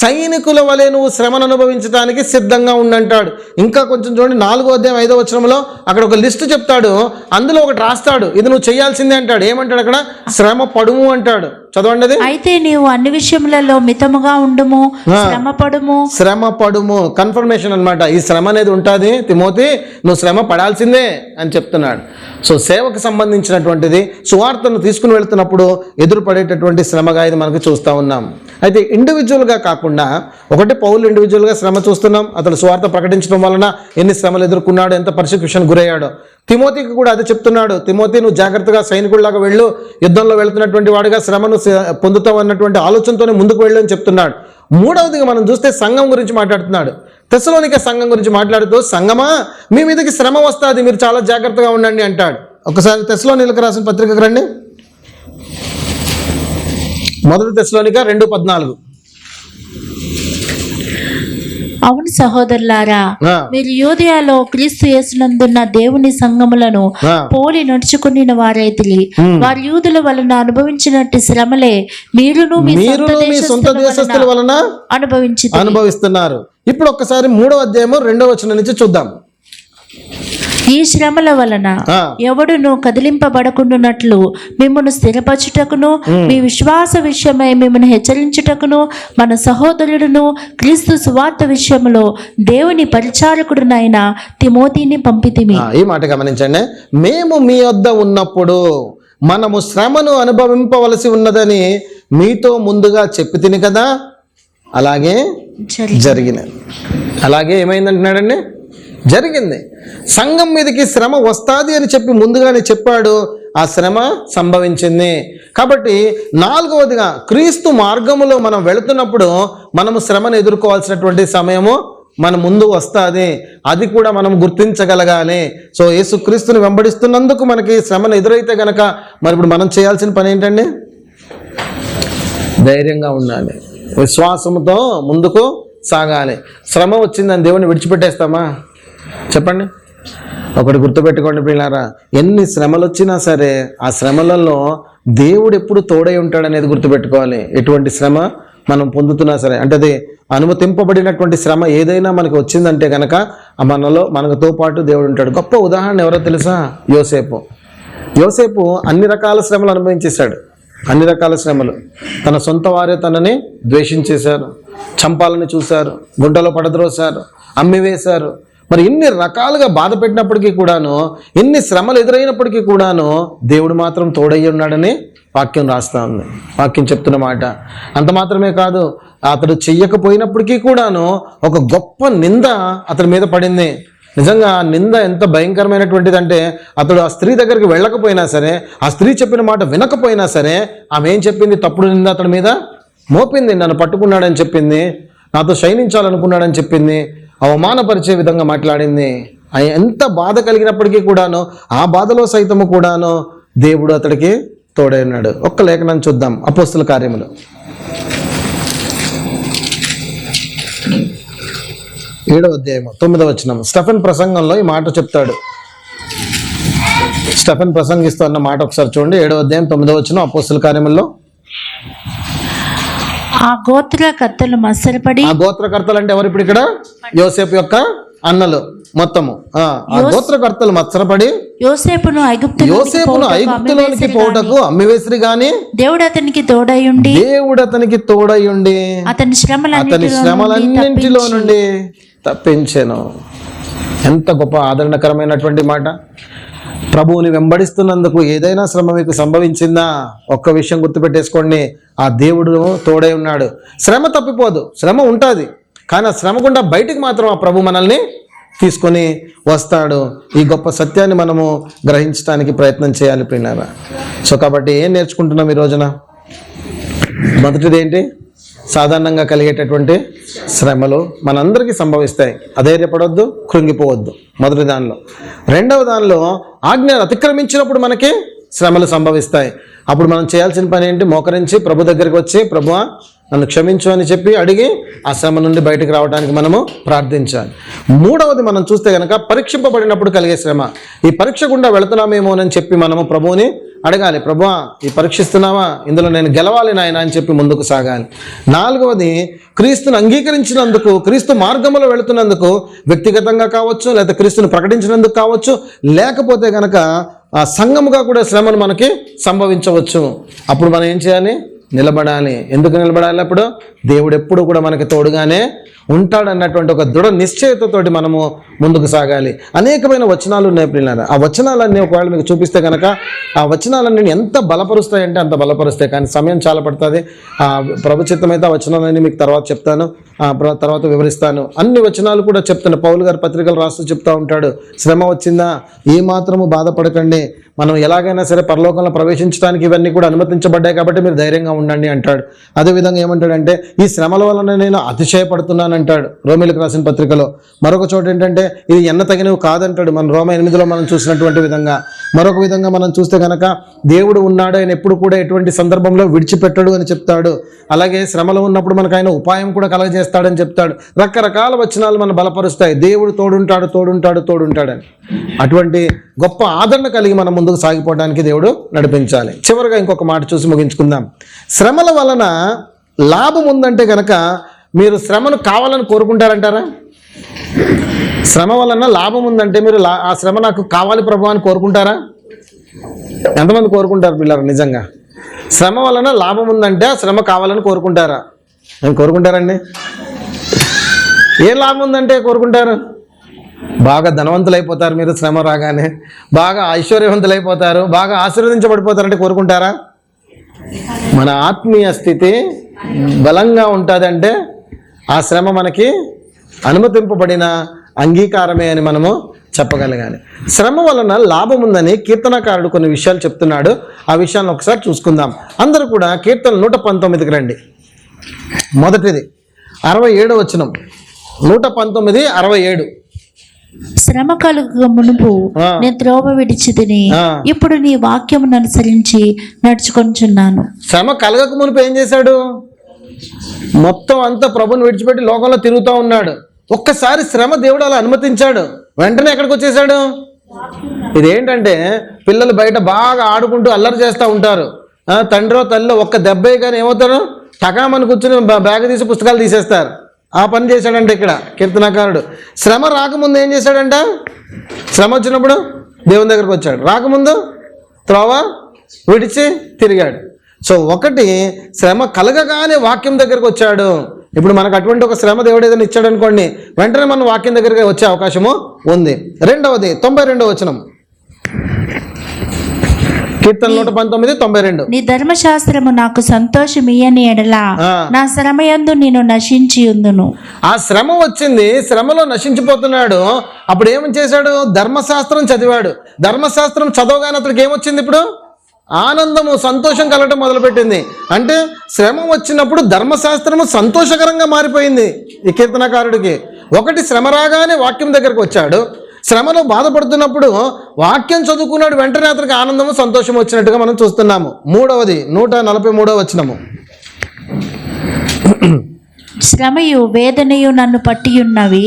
సైనికుల వలె నువ్వు శ్రమను అనుభవించడానికి సిద్ధంగా ఉండంటాడు. ఇంకా కొంచెం చూడండి 4వ అధ్యాయం 5వ వచనంలో అక్కడ ఒక లిస్టు చెప్తాడు. అందులో ఒకటి రాస్తాడు, ఇది నువ్వు చేయాల్సిందే అంటాడు. ఏమంటాడు అక్కడ? శ్రమ పడుము అంటాడు. చదవండి అది. అయితే నీవు అన్ని విషయములలో మితముగా ఉండుము, శ్రమ పడుము. కన్ఫర్మేషన్ అన్నమాట. ఈ శ్రమ అనేది ఉంటుంది తిమోతి, నువ్వు శ్రమ పడాల్సిందే అని చెప్తున్నాడు. సో సేవకు సంబంధించినటువంటిది సువార్తను తీసుకుని వెళ్తున్నప్పుడు ఎదురుపడేటటువంటి శ్రమగా ఇది మనకు చూస్తూ ఉన్నాం. అయితే ఇండివిజువల్గా కాకుండా ఒకటి పౌలు ఇండివిజువల్గా శ్రమ చూస్తున్నాం. అతడు సువార్త ప్రకటించడం వలన ఎన్ని శ్రమలు ఎదుర్కొన్నాడు, ఎంత పర్సిక్యూషన్ గురయ్యాడో. తిమోతికి కూడా అది చెప్తున్నాడు. తిమోతి, నువ్వు జాగ్రత్తగా సైనికుడిలాగా వెళ్ళు, యుద్ధంలో వెళుతున్నటువంటి వాడిగా శ్రమను పొందుతావు అన్నటువంటి ఆలోచనతోనే ముందుకు వెళ్ళు అని చెప్తున్నాడు. మూడవదిగా మనం చూస్తే సంఘం గురించి మాట్లాడుతున్నాడు. తెస్సలోనిక సంఘం గురించి మాట్లాడుతూ, సంఘమా మీ మీదకి శ్రమ వస్తుంది, మీరు చాలా జాగ్రత్తగా ఉండండి అంటాడు. ఒకసారి తెస్సలోనికలకు రాసిన పత్రికకు రండి. 1 తెస్సలోనిక 2:14. అవును సహోదరులారా, మీరు యూదయలో క్రీస్తు యేసునందున్న దేవుని సంఘములను పోలి నడుచుకుని వారైతిరి. వారి యూదుల వలన అనుభవించినట్టు శ్రమలే మీరును మీ సొంత దేశస్థుల వలన అనుభవిస్తున్నారు. ఇప్పుడు ఒక్కసారి 3వ అధ్యాయము 2వ వచనం నుంచి చూద్దాం. ఈ శ్రమల వలన ఎవడును కదిలింపబడకుండానట్లు మిమ్మల్ని స్థిరపరచుటకును మీ విశ్వాస విషయమై మిమ్మల్ని హెచ్చరించుటకును మన సహోదరుడును క్రీస్తు సువార్త విషయంలో దేవుని పరిచారకుడునైన తిమోతిని పంపితిమి. ఈ మాట గమనించండి. మేము మీ వద్ద ఉన్నప్పుడు మనము శ్రమను అనుభవింపవలసి ఉన్నదని మీతో ముందుగా చెప్పి తిని కదా, అలాగే జరిగినది. అలాగే ఏమైందంటున్నాడండి? జరిగింది. సంఘం మీదకి శ్రమ వస్తుంది అని చెప్పి ముందుగానే చెప్పాడు. ఆ శ్రమ సంభవించింది. కాబట్టి 4వదిగా క్రీస్తు మార్గములో మనం వెళుతున్నప్పుడు మనము శ్రమను ఎదుర్కోవాల్సినటువంటి సమయము మన ముందు వస్తుంది. అది కూడా మనం గుర్తించగలగాలి. సో యేసుక్రీస్తుని వెంబడిస్తున్నందుకు మనకి శ్రమను ఎదురైతే గనక మరి ఇప్పుడు మనం చేయాల్సిన పని ఏంటండి? ధైర్యంగా ఉండాలి, విశ్వాసంతో ముందుకు సాగాలి. శ్రమ వచ్చిందని దేవుని విడిచిపెట్టేస్తామా? చెప్పండి. ఒకటి గుర్తుపెట్టుకోండి పిల్లారా, ఎన్ని శ్రమలు వచ్చినా సరే ఆ శ్రమలలో దేవుడు ఎప్పుడు తోడై ఉంటాడనేది గుర్తుపెట్టుకోవాలి. ఎటువంటి శ్రమ మనం పొందుతున్నా సరే, అంటే అది అనుమతింపబడినటువంటి శ్రమ ఏదైనా మనకు వచ్చిందంటే కనుక మనతో పాటు దేవుడు ఉంటాడు. గొప్ప ఉదాహరణ ఎవరో తెలుసా? యోసేపు అన్ని రకాల శ్రమలు అనుభవించేశాడు. అన్ని రకాల శ్రమలు. తన సొంత వారే తనని ద్వేషించేశారు, చంపాలని చూశారు, గుంటలో పడద్రోశారు, అమ్మివేశారు. మరి ఇన్ని రకాలుగా బాధ పెట్టినప్పటికీ కూడాను, ఇన్ని శ్రమలు ఎదురైనప్పటికీ కూడాను దేవుడు మాత్రం తోడయ్యి ఉన్నాడని వాక్యం రాస్తా ఉంది. వాక్యం చెప్తున్న మాట. అంత మాత్రమే కాదు, అతడు చెయ్యకపోయినప్పటికీ కూడాను ఒక గొప్ప నింద అతని మీద పడింది. నిజంగా ఆ నింద ఎంత భయంకరమైనటువంటిది అంటే, అతడు ఆ స్త్రీ దగ్గరికి వెళ్ళకపోయినా సరే, ఆ స్త్రీ చెప్పిన మాట వినకపోయినా సరే, ఆమె ఏం చెప్పింది? తప్పుడు నింద అతడి మీద మోపింది. నన్ను పట్టుకున్నాడని చెప్పింది, నాతో శయనించాలనుకున్నాడని చెప్పింది, అవమానపరిచే విధంగా మాట్లాడింది. ఎంత బాధ కలిగినప్పటికీ కూడాను, ఆ బాధలో సైతము కూడాను దేవుడు అతడికి తోడై ఉన్నాడు. ఒక్క లేఖనాన్ని చూద్దాం. అపోస్తుల కార్యములు 7వ అధ్యాయము 9వ వచనం. స్టెఫెన్ ప్రసంగంలో ఈ మాట చెప్తాడు. స్టెఫెన్ ప్రసంగిస్తూ అన్న మాట ఒకసారి చూడండి. 7వ అధ్యాయం 9వ వచనం అపోస్తుల కార్యముల్లో. ఆ గోత్రకర్తలు మత్సరపడి, ఆ గోత్రకర్తలు అంటే ఎవరు? ఇప్పుడు ఇక్కడ యోసేపు యొక్క అన్నలు మొత్తము. ఆ గోత్రకర్తలు మత్సరపడి యోసేపును ఐగుప్తులోనికి పోవుటకు అమ్మివేసిరి గాని దేవుడు అతనికి తోడయుండి అతని శ్రమలన్నింటిలో నుండి తప్పించెను. ఎంత గొప్ప ఆదరణకరమైనటువంటి మాట. ప్రభువుని వెంబడిస్తున్నందుకు ఏదైనా శ్రమ మీకు సంభవించిందా? ఒక్క విషయం గుర్తుపెట్టేసుకోండి, ఆ దేవుడు తోడై ఉన్నాడు. శ్రమ తప్పిపోదు, శ్రమ ఉంటుంది, కానీ ఆ శ్రమ గుండా బయటికి మాత్రం ఆ ప్రభు మనల్ని తీసుకొని వస్తాడు. ఈ గొప్ప సత్యాన్ని మనము గ్రహించడానికి ప్రయత్నం చేయాలి ప్రియులారా. సో కాబట్టి ఏం నేర్చుకుంటున్నాం ఈ రోజున? మొదటిది ఏంటి? సాధారణంగా కలిగేటటువంటి శ్రమలు మనందరికీ సంభవిస్తాయి. అధైర్యపడొద్దు, కృంగిపోవద్దు. మొదటి దానిలో. రెండవ దానిలో ఆజ్ఞలు అతిక్రమించినప్పుడు మనకి శ్రమలు సంభవిస్తాయి. అప్పుడు మనం చేయాల్సిన పని ఏంటి? మోకరించి ప్రభు దగ్గరికి వచ్చి, ప్రభువా నన్ను క్షమించు అని చెప్పి అడిగి ఆ శ్రమ నుండి బయటకు రావడానికి మనము ప్రార్థించాలి. మూడవది మనం చూస్తే కనుక పరీక్షింపబడినప్పుడు కలిగే శ్రమ. ఈ పరీక్ష గుండా వెళుతున్నామేమో అని చెప్పి మనము ప్రభువుని అడగాలి. ప్రభువా ఈ పరీక్షిస్తున్నావా, ఇందులో నేను గెలవాలి నాయన అని చెప్పి ముందుకు సాగాలి. నాలుగవది క్రీస్తుని అంగీకరించినందుకు, క్రీస్తు మార్గంలో వెళుతున్నందుకు, వ్యక్తిగతంగా కావచ్చు, లేదా క్రీస్తుని ప్రకటించినందుకు కావచ్చు, లేకపోతే కనుక ఆ సంఘముగా కూడా శ్రమను మనకి సంభవించవచ్చు. అప్పుడు మనం ఏం చేయాలి? నిలబడాలి. ఎందుకు నిలబడాలి? అప్పుడు దేవుడు ఎప్పుడు కూడా మనకి తోడుగానే ఉంటాడన్నటువంటి ఒక దృఢ నిశ్చయతతోటి మనము ముందుకు సాగాలి. అనేకమైన వచనాలు ఉన్నాయి ప్రియులారా. ఆ వచనాలన్నీ ఒకవేళ మీకు చూపిస్తే కనుక ఆ వచనాలన్నీ ఎంత బలపరుస్తాయంటే అంత బలపరుస్తాయి. కానీ సమయం చాలా పడుతుంది. ప్రభు చిత్తమైతే ఆ వచనాలన్నీ మీకు తర్వాత చెప్తాను. తర్వాత వివరిస్తాను. అన్ని వచనాలు కూడా చెప్తాను. పౌలు గారు పత్రికలు రాస్తూ చెప్తా ఉంటాడు, శ్రమ వచ్చిందా ఏమాత్రము బాధపడకండి, మనం ఎలాగైనా సరే పరలోకంలో ప్రవేశించడానికి ఇవన్నీ కూడా అనుమతించబడ్డాయి కాబట్టి మీరు ధైర్యంగా ఉండండి అంటాడు. అదేవిధంగా ఏమంటాడంటే ఈ శ్రమల వలన నేను అతిశయపడుతున్నాను అంటాడు రోమీలకు రాసిన పత్రికలో. మరొక చోట ఏంటంటే ఇది ఎన్న తగినవి కాదంటాడు, మన రోమ 8లో మనం చూసినటువంటి విధంగా. మరొక విధంగా మనం చూస్తే కనుక దేవుడు ఉన్నాడు, ఆయన ఎప్పుడు కూడా ఎటువంటి సందర్భంలో విడిచిపెట్టడు అని చెప్తాడు. అలాగే శ్రమలో ఉన్నప్పుడు మనకు ఆయన ఉపాయం కూడా కలగజేస్తాడని చెప్తాడు. రకరకాల వచనాలు మనం బలపరుస్తాయి, దేవుడు తోడుంటాడు తోడుంటాడు తోడుంటాడని. అటువంటి గొప్ప ఆదరణ కలిగి మనం ముందుకు సాగిపోవడానికి దేవుడు నడిపించాలి. చివరిగా ఇంకొక మాట చూసి ముగించుకుందాం. శ్రమల వలన లాభం ఉందంటే కనుక మీరు శ్రమను కావాలని కోరుకుంటారంటారా? శ్రమ వలన లాభం ఉందంటే మీరు ఆ శ్రమ నాకు కావాలి ప్రభు అని కోరుకుంటారా? ఎంతమంది కోరుకుంటారు పిల్లలు? నిజంగా శ్రమ వలన లాభం ఉందంటే ఆ శ్రమ కావాలని కోరుకుంటారా? ఏం కోరుకుంటారండి? ఏం లాభం ఉందంటే కోరుకుంటారు? బాగా ధనవంతులైపోతారు మీరు శ్రమ రాగానే, బాగా ఐశ్వర్యవంతులైపోతారు, బాగా ఆశీర్వదించబడిపోతారంటే కోరుకుంటారా? మన ఆత్మీయ స్థితి బలంగా ఉంటుందంటే ఆ శ్రమ మనకి అనుమతింపబడిన అంగీకారమే అని మనము చెప్పగలగాలి. శ్రమ వలన లాభం ఉందని కీర్తనకారుడు కొన్ని విషయాలు చెప్తున్నాడు. ఆ విషయాలను ఒకసారి చూసుకుందాం. అందరూ కూడా కీర్తన 119కి రండి. మొదటిది 67వ వచనం, 119, 67. శ్రమ కలుగ మునుపు నేను త్రోవ విడిచి తిని ఇప్పుడు నీ వాక్యమును అనుసరించి నడుచుకొనిచున్నాను. శ్రమ కలగక మునుపు ఏం చేశాడు? మొత్తం అంతా ప్రభుని విడిచిపెట్టి లోకంలో తిరుగుతూ ఉన్నాడు. ఒక్కసారి శ్రమ దేవుడు అలా అనుమతించాడు, వెంటనే ఎక్కడికి వచ్చేసాడు? ఇదేంటంటే పిల్లలు బయట బాగా ఆడుకుంటూ అల్లరి చేస్తూ ఉంటారు. తండ్రో తల్లిలో ఒక్క దెబ్బే కానీ ఏమవుతారు? టకామని కూర్చుని బ్యాగ్ తీసి పుస్తకాలు తీసేస్తారు. ఆ పని చేశాడంట ఇక్కడ కీర్తనకారుడు. శ్రమ రాకముందు ఏం చేశాడంట? శ్రమ వచ్చినప్పుడు దేవుని దగ్గరకు వచ్చాడు, రాకముందు త్రోవ విడిచి తిరిగాడు. సో ఒకటి, శ్రమ కలగగానే వాక్యం దగ్గరకు వచ్చాడు. ఇప్పుడు మనకు అటువంటి ఒక శ్రమ దేవుడు ఏదైనా ఇచ్చాడు అనుకోండి, వెంటనే మనం వాక్యం దగ్గరికి వచ్చే అవకాశము ఉంది. రెండవది 92వ వచనం, కీర్తన 119, 92. నీ ధర్మశాస్త్రము నాకు సంతోషమియ్యని ఎడల నా శ్రమయందు నేను నశించి ఉందును. ఆ శ్రమ వచ్చింది, శ్రమలో నశించిపోతున్నాడు. అప్పుడు ఏమని చేశాడు? ధర్మశాస్త్రం చదివాడు. ధర్మశాస్త్రం చదవగానే అతనికి ఏమొచ్చింది? ఇప్పుడు ఆనందము, సంతోషం కలగటం మొదలుపెట్టింది. అంటే శ్రమ వచ్చినప్పుడు ధర్మశాస్త్రము సంతోషకరంగా మారిపోయింది ఈ కీర్తనకారుడికి. ఒకటి, శ్రమ రాగానే వాక్యం దగ్గరకు వచ్చాడు. శ్రమలో బాధపడుతున్నప్పుడు వాక్యం చదువుకున్నాడు, వెంటనే అతనికి ఆనందము, సంతోషం వచ్చినట్టుగా మనం చూస్తున్నాము. మూడవది 143వ వచనము, శ్రమయు వేదనయు నన్ను పట్టి ఉన్నవి,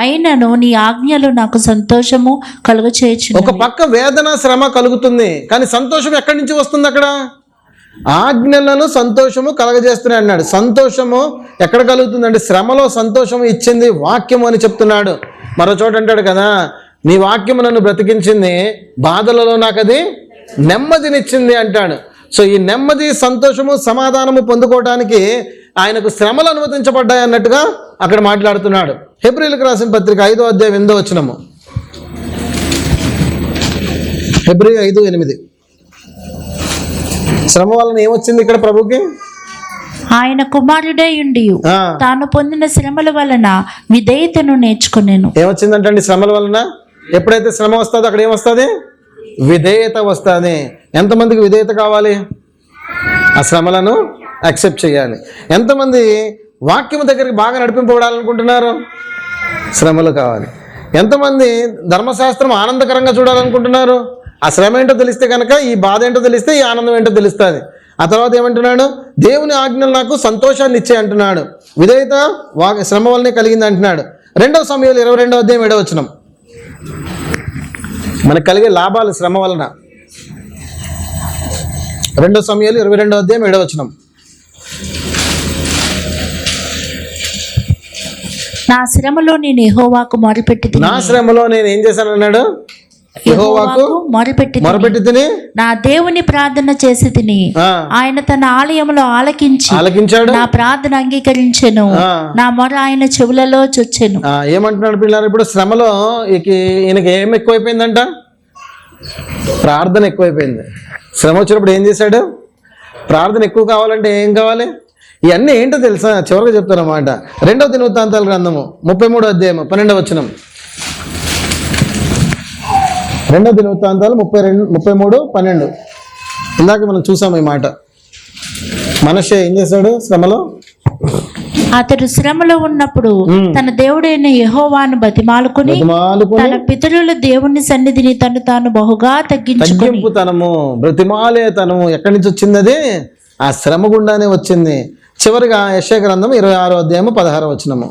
అయినను నీ ఆజ్ఞలు నాకు సంతోషము కలుగచేయుచున్నవి. ఒక పక్క వేదన, శ్రమ కలుగుతుంది, కానీ సంతోషం ఎక్కడి నుంచి వస్తుంది? అక్కడ ఆజ్ఞలను సంతోషము కలగజేస్తున్నాయి అన్నాడు. సంతోషము ఎక్కడ కలుగుతుంది అంటే శ్రమలో సంతోషము ఇచ్చింది వాక్యము అని చెప్తున్నాడు. మరో చోట అంటాడు కదా, నీ వాక్యము నన్ను బ్రతికించింది, బాధలలో నాకు అది నెమ్మదినిచ్చింది అంటాడు. సో ఈ నెమ్మది, సంతోషము, సమాధానము పొందుకోవడానికి ఆయనకు శ్రమలు అనుమతించబడ్డాయి అన్నట్టుగా అక్కడ మాట్లాడుతున్నాడు. హెబ్రీయులకు రాసిన పత్రిక 5వ అధ్యాయం 8వ వచనము, హెబ్రీ 5:8. శ్రమ వలన ఏమొచ్చింది ఇక్కడ ప్రభుకి? ఆయన కుమారుడై ఉండి తాను పొందిన శ్రమల వలన విధేయతను నేర్చుకునేను. ఏమొచ్చిందంటే శ్రమల వలన, ఎప్పుడైతే శ్రమ వస్తుందో అక్కడ ఏమొస్తుంది? విధేయత వస్తుంది. ఎంతమందికి విధేయత కావాలి? ఆ శ్రమలను యాక్సెప్ట్ చేయాలి. ఎంతమంది వాక్యం దగ్గరికి బాగా నడిపింపబడాలనుకుంటున్నారు? శ్రమలు కావాలి. ఎంతమంది ధర్మశాస్త్రం ఆనందకరంగా చూడాలనుకుంటున్నారు? ఆ శ్రమ ఏంటో తెలిస్తే కనుక ఈ బాధ ఏంటో తెలిస్తే ఈ ఆనందం ఏంటో తెలుస్తుంది. ఆ తర్వాత ఏమంటున్నాడు? దేవుని ఆజ్ఞలు నాకు సంతోషాన్ని ఇచ్చే అంటున్నాడు. విధేయత శ్రమ వల్లనే కలిగింది అంటున్నాడు. 2 సమూయేలు 22వ అధ్యాయం 7వ వచనం, మనకు కలిగే లాభాలు శ్రమ వలన. 2 సమూయేలు 22వ అధ్యాయం 7వ వచనం, నా శ్రమలో నేను యెహోవాకు మొరపెట్టి, నా శ్రమలో నేను ఏం చేశాను అన్నాడు? యెహోవాకు మొరపెట్టి తిని నా దేవుని ప్రార్థన చేసి తిని ఆయన తన ఆలయంలో ఆలకించాడు, నా ప్రార్థన అంగీకరించెను, నా మొర ఆయన చెవులలో చొచ్చెను. ఏమంటున్నాడు పిల్లలు? ఇప్పుడు శ్రమలో ఈయనకి ఏం ఎక్కువైపోయిందంట? ప్రార్థన ఎక్కువైపోయింది. శ్రమ వచ్చినప్పుడు ఏం చేశాడు? ప్రార్థన ఎక్కువ కావాలంటే ఏం కావాలి? ఇవన్నీ ఏంటో తెలుసా? చివరిగా చెప్తానమాట. 2వ దినవృత్తాంతాల గ్రంథము 33వ అధ్యాయము 12వ వచనం. 2వ దినవృత్తాంతాలు 33:12. ఇందాక మనం చూసాము ఈ మాట. మనషే ఏం చేశాడు శ్రమలో? అతడు శ్రమలో ఉన్నప్పుడు తన దేవుడైన యెహోవాను బతిమాలుకుని తన పితరుల దేవుని సన్నిధిని తాను బహుగా తగ్గింపుతనము, బ్రతిమాలేతనము ఎక్కడి నుంచి వచ్చింది? అది ఆ శ్రమ గుండానే వచ్చింది. చివరిగా యెషయా గ్రంథము 26వ అధ్యాయము 16వ వచనము.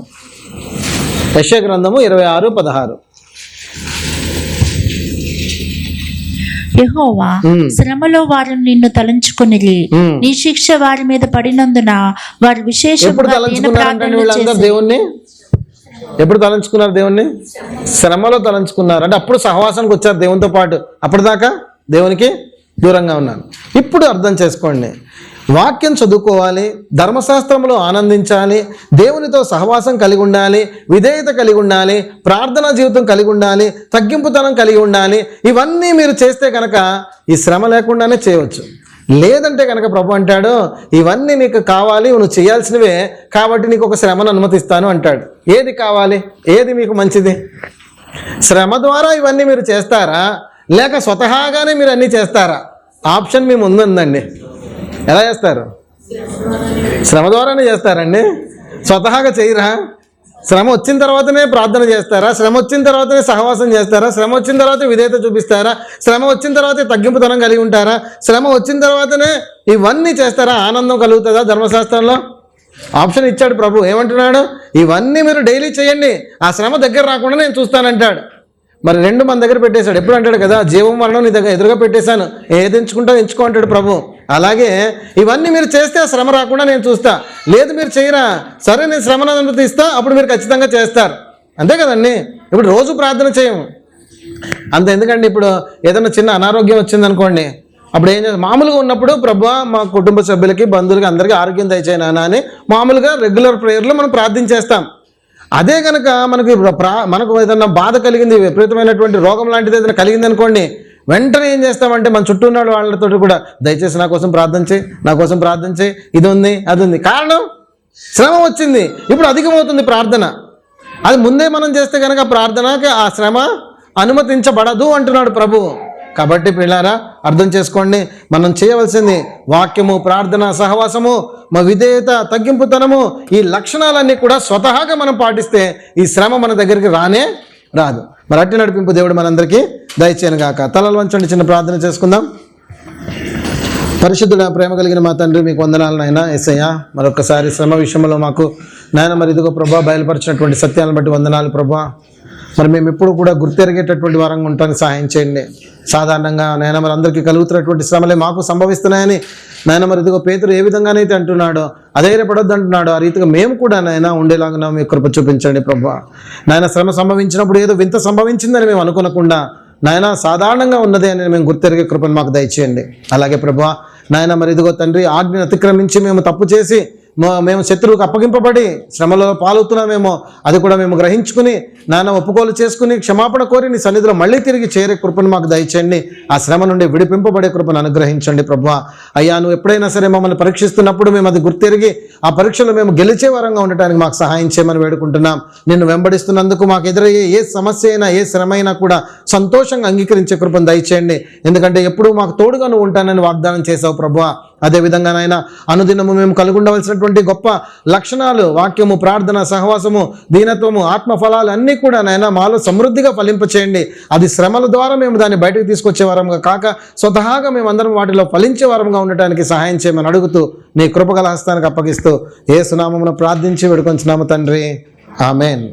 యెషయా గ్రంథము 26:16. యెహోవా శ్రమలో వారు నిన్ను తలంచుకుని నీ శిక్ష వారి మీద పడినందున వారు విశేషంగా దేవుణ్ణి ఎప్పుడు తలంచుకున్నారు? దేవుణ్ణి శ్రమలో తలంచుకున్నారు. అంటే అప్పుడు సహవాసానికి వచ్చారు దేవునితో పాటు. అప్పటిదాకా దేవునికి దూరంగా ఉన్నాను. ఇప్పుడు అర్థం చేసుకోండి, వాక్యం చదువుకోవాలి, ధర్మశాస్త్రంలో ఆనందించాలి, దేవునితో సహవాసం కలిగి ఉండాలి, విధేయత కలిగి ఉండాలి, ప్రార్థనా జీవితం కలిగి ఉండాలి, తగ్గింపుతనం కలిగి ఉండాలి. ఇవన్నీ మీరు చేస్తే కనుక ఈ శ్రమ లేకుండానే చేయవచ్చు. లేదంటే కనుక ప్రభు అంటాడు, ఇవన్నీ నీకు కావాలి, నువ్వు చేయాల్సినవే, కాబట్టి నీకు ఒక శ్రమను అనుమతిస్తాను అంటాడు. ఏది కావాలి? ఏది మీకు మంచిది? శ్రమ ద్వారా ఇవన్నీ మీరు చేస్తారా, లేక స్వతహాగానే మీరు అన్నీ చేస్తారా? ఆప్షన్ మీ ముందు ఉందండి. ఎలా చేస్తారు? శ్రమ ద్వారానే చేస్తారండి. స్వతహాగా చేయరా? శ్రమ వచ్చిన తర్వాతనే ప్రార్థన చేస్తారా? శ్రమ వచ్చిన తర్వాతనే సహవాసం చేస్తారా? శ్రమ వచ్చిన తర్వాత విధేయత చూపిస్తారా? శ్రమ వచ్చిన తర్వాతే తగ్గింపుతనం కలిగి ఉంటారా? శ్రమ వచ్చిన తర్వాతనే ఇవన్నీ చేస్తారా? ఆనందం కలుగుతుందా? ధర్మశాస్త్రంలో ఆప్షన్ ఇచ్చాడు ప్రభు. ఏమంటున్నాడు? ఇవన్నీ మీరు డైలీ చేయండి, ఆ శ్రమ దగ్గర రాకుండా నేను చూస్తానంటాడు. మరి 2 మన దగ్గర పెట్టేశాడు. ఎప్పుడు అంటాడు కదా, జీవం మరణం నీ దగ్గర ఎదురుగా పెట్టేశాను, ఏది ఎంచుకుంటావు ఎంచుకో అంటాడు ప్రభు. అలాగే ఇవన్నీ మీరు చేస్తే ఆ శ్రమ రాకుండా నేను చూస్తా. లేదు మీరు చేయరా, సరే నేను శ్రమను అనుమతిస్తా, అప్పుడు మీరు ఖచ్చితంగా చేస్తారు. అంతే కదండి. ఇప్పుడు రోజు ప్రార్థన చేయము అంత ఎందుకండి. ఇప్పుడు ఏదైనా చిన్న అనారోగ్యం వచ్చిందనుకోండి, అప్పుడు ఏం చేస్తాం? మామూలుగా ఉన్నప్పుడు ప్రభువా మా కుటుంబ సభ్యులకి, బంధువులకి, అందరికీ ఆరోగ్యం దయచేయి నాన్న అని మామూలుగా రెగ్యులర్ ప్రేయర్లో మనం ప్రార్థించేస్తాం. అదే కనుక మనకు ఏదైనా బాధ కలిగింది, విపరీతమైనటువంటి రోగం లాంటిది ఏదైనా కలిగింది అనుకోండి, వెంటనే ఏం చేస్తామంటే మన చుట్టూ ఉన్న వాళ్ళతో కూడా దయచేసి నా కోసం ప్రార్థన చేయి, నా కోసం ప్రార్థన చేయి, ఇది ఉంది అది ఉంది. కారణం శ్రమ వచ్చింది, ఇప్పుడు అధికమవుతుంది ప్రార్థన. అది ముందే మనం చేస్తే కనుక ప్రార్థనకి ఆ శ్రమ అనుమతించబడదు అంటున్నాడు ప్రభువు. కాబట్టి పిల్లారా అర్థం చేసుకోండి, మనం చేయవలసింది వాక్యము, ప్రార్థన, సహవాసము, మా విధేయత, తగ్గింపుతనము, ఈ లక్షణాలన్నీ కూడా స్వతహాగా మనం పాటిస్తే ఈ శ్రమ మన దగ్గరికి రానే రాదు. మరి అట్టి నడిపింపు దేవుడు మనందరికీ దయచేయను గాక. తలలు వంచండి, చిన్న ప్రార్థన చేసుకుందాం. పరిశుద్ధుడ, ప్రేమ కలిగిన మా తండ్రి, మీకు వందనాలు నాయన. యేసయ్య, మరొకసారి శ్రమ విషయంలో మాకు నాయన మరి ఇదిగో ప్రభా బయలుపరిచినటువంటి సత్యాలను బట్టి వందనాలు ప్రభా. మరి మేము ఎప్పుడు కూడా గుర్తెరిగేటటువంటి వారంగా ఉండటానికి సహాయం చేయండి. సాధారణంగా నాయన మరి అందరికీ కలుగుతున్నటువంటి శ్రమలే మాకు సంభవిస్తున్నాయని నాయన మరి ఇదిగో పేతురు ఏ విధంగానైతే అంటున్నాడో, అధైర్యపడొద్దు అంటున్నాడో, ఆ రీతిగా మేము కూడా నాయన ఉండేలాగా మీ కృప చూపించండి ప్రభా. నాయన శ్రమ సంభవించినప్పుడు ఏదో వింత సంభవించిందని మేము అనుకోనకుండా నాయన సాధారణంగా ఉన్నదే అని మేము గుర్తెరిగే కృపను మాకు దయచేయండి. అలాగే ప్రభా నాయన మరి ఇదిగో తండ్రి, ఆజ్ఞను అతిక్రమించి మేము తప్పు చేసి మేము శత్రువుకు అప్పగింపబడి శ్రమలో పాలవుతున్నామేమో, అది కూడా మేము గ్రహించుకుని నాన్న ఒప్పుకోలు చేసుకుని క్షమాపణ కోరి నీ సన్నిధిలో మళ్ళీ తిరిగి చేరే కృపను మాకు దయచేయండి. ఆ శ్రమ నుండి విడిపింపబడే కృపను అనుగ్రహించండి ప్రభువా. అయ్యా, నువ్వు ఎప్పుడైనా సరే మమ్మల్ని పరీక్షిస్తున్నప్పుడు మేము అది గుర్తెరిగి ఆ పరీక్షలో మేము గెలిచే వరంగా ఉండటానికి మాకు సహాయం చేయమని వేడుకుంటున్నాం. నిన్ను వెంబడిస్తున్నందుకు మాకు ఎదురయ్యే ఏ సమస్య అయినా, ఏ శ్రమ అయినా కూడా సంతోషంగా అంగీకరించే కృపను దయచేయండి. ఎందుకంటే ఎప్పుడూ మాకు తోడుగా నువ్వు ఉంటానని వాగ్దానం చేసావు ప్రభువా. అదేవిధంగా నాయన అనుదినము మేము కలిగి ఉండవలసినటువంటి గొప్ప లక్షణాలు, వాక్యము, ప్రార్థన, సహవాసము, దీనత్వము, ఆత్మఫలాలు అన్నీ కూడా నాయన మాలో సమృద్ధిగా ఫలింపచేయండి. అది శ్రమల ద్వారా మేము దాన్ని బయటకు తీసుకొచ్చే వారంగా కాక స్వతహాగా మేమందరం వాటిలో ఫలించే వారంగా ఉండటానికి సహాయం చేయమని అడుగుతూ నీ కృపగల హస్తానికి అప్పగిస్తూ యేసు నామమున ప్రార్థించి వేడుకొంచున్నాము తండ్రి. ఆమేన్.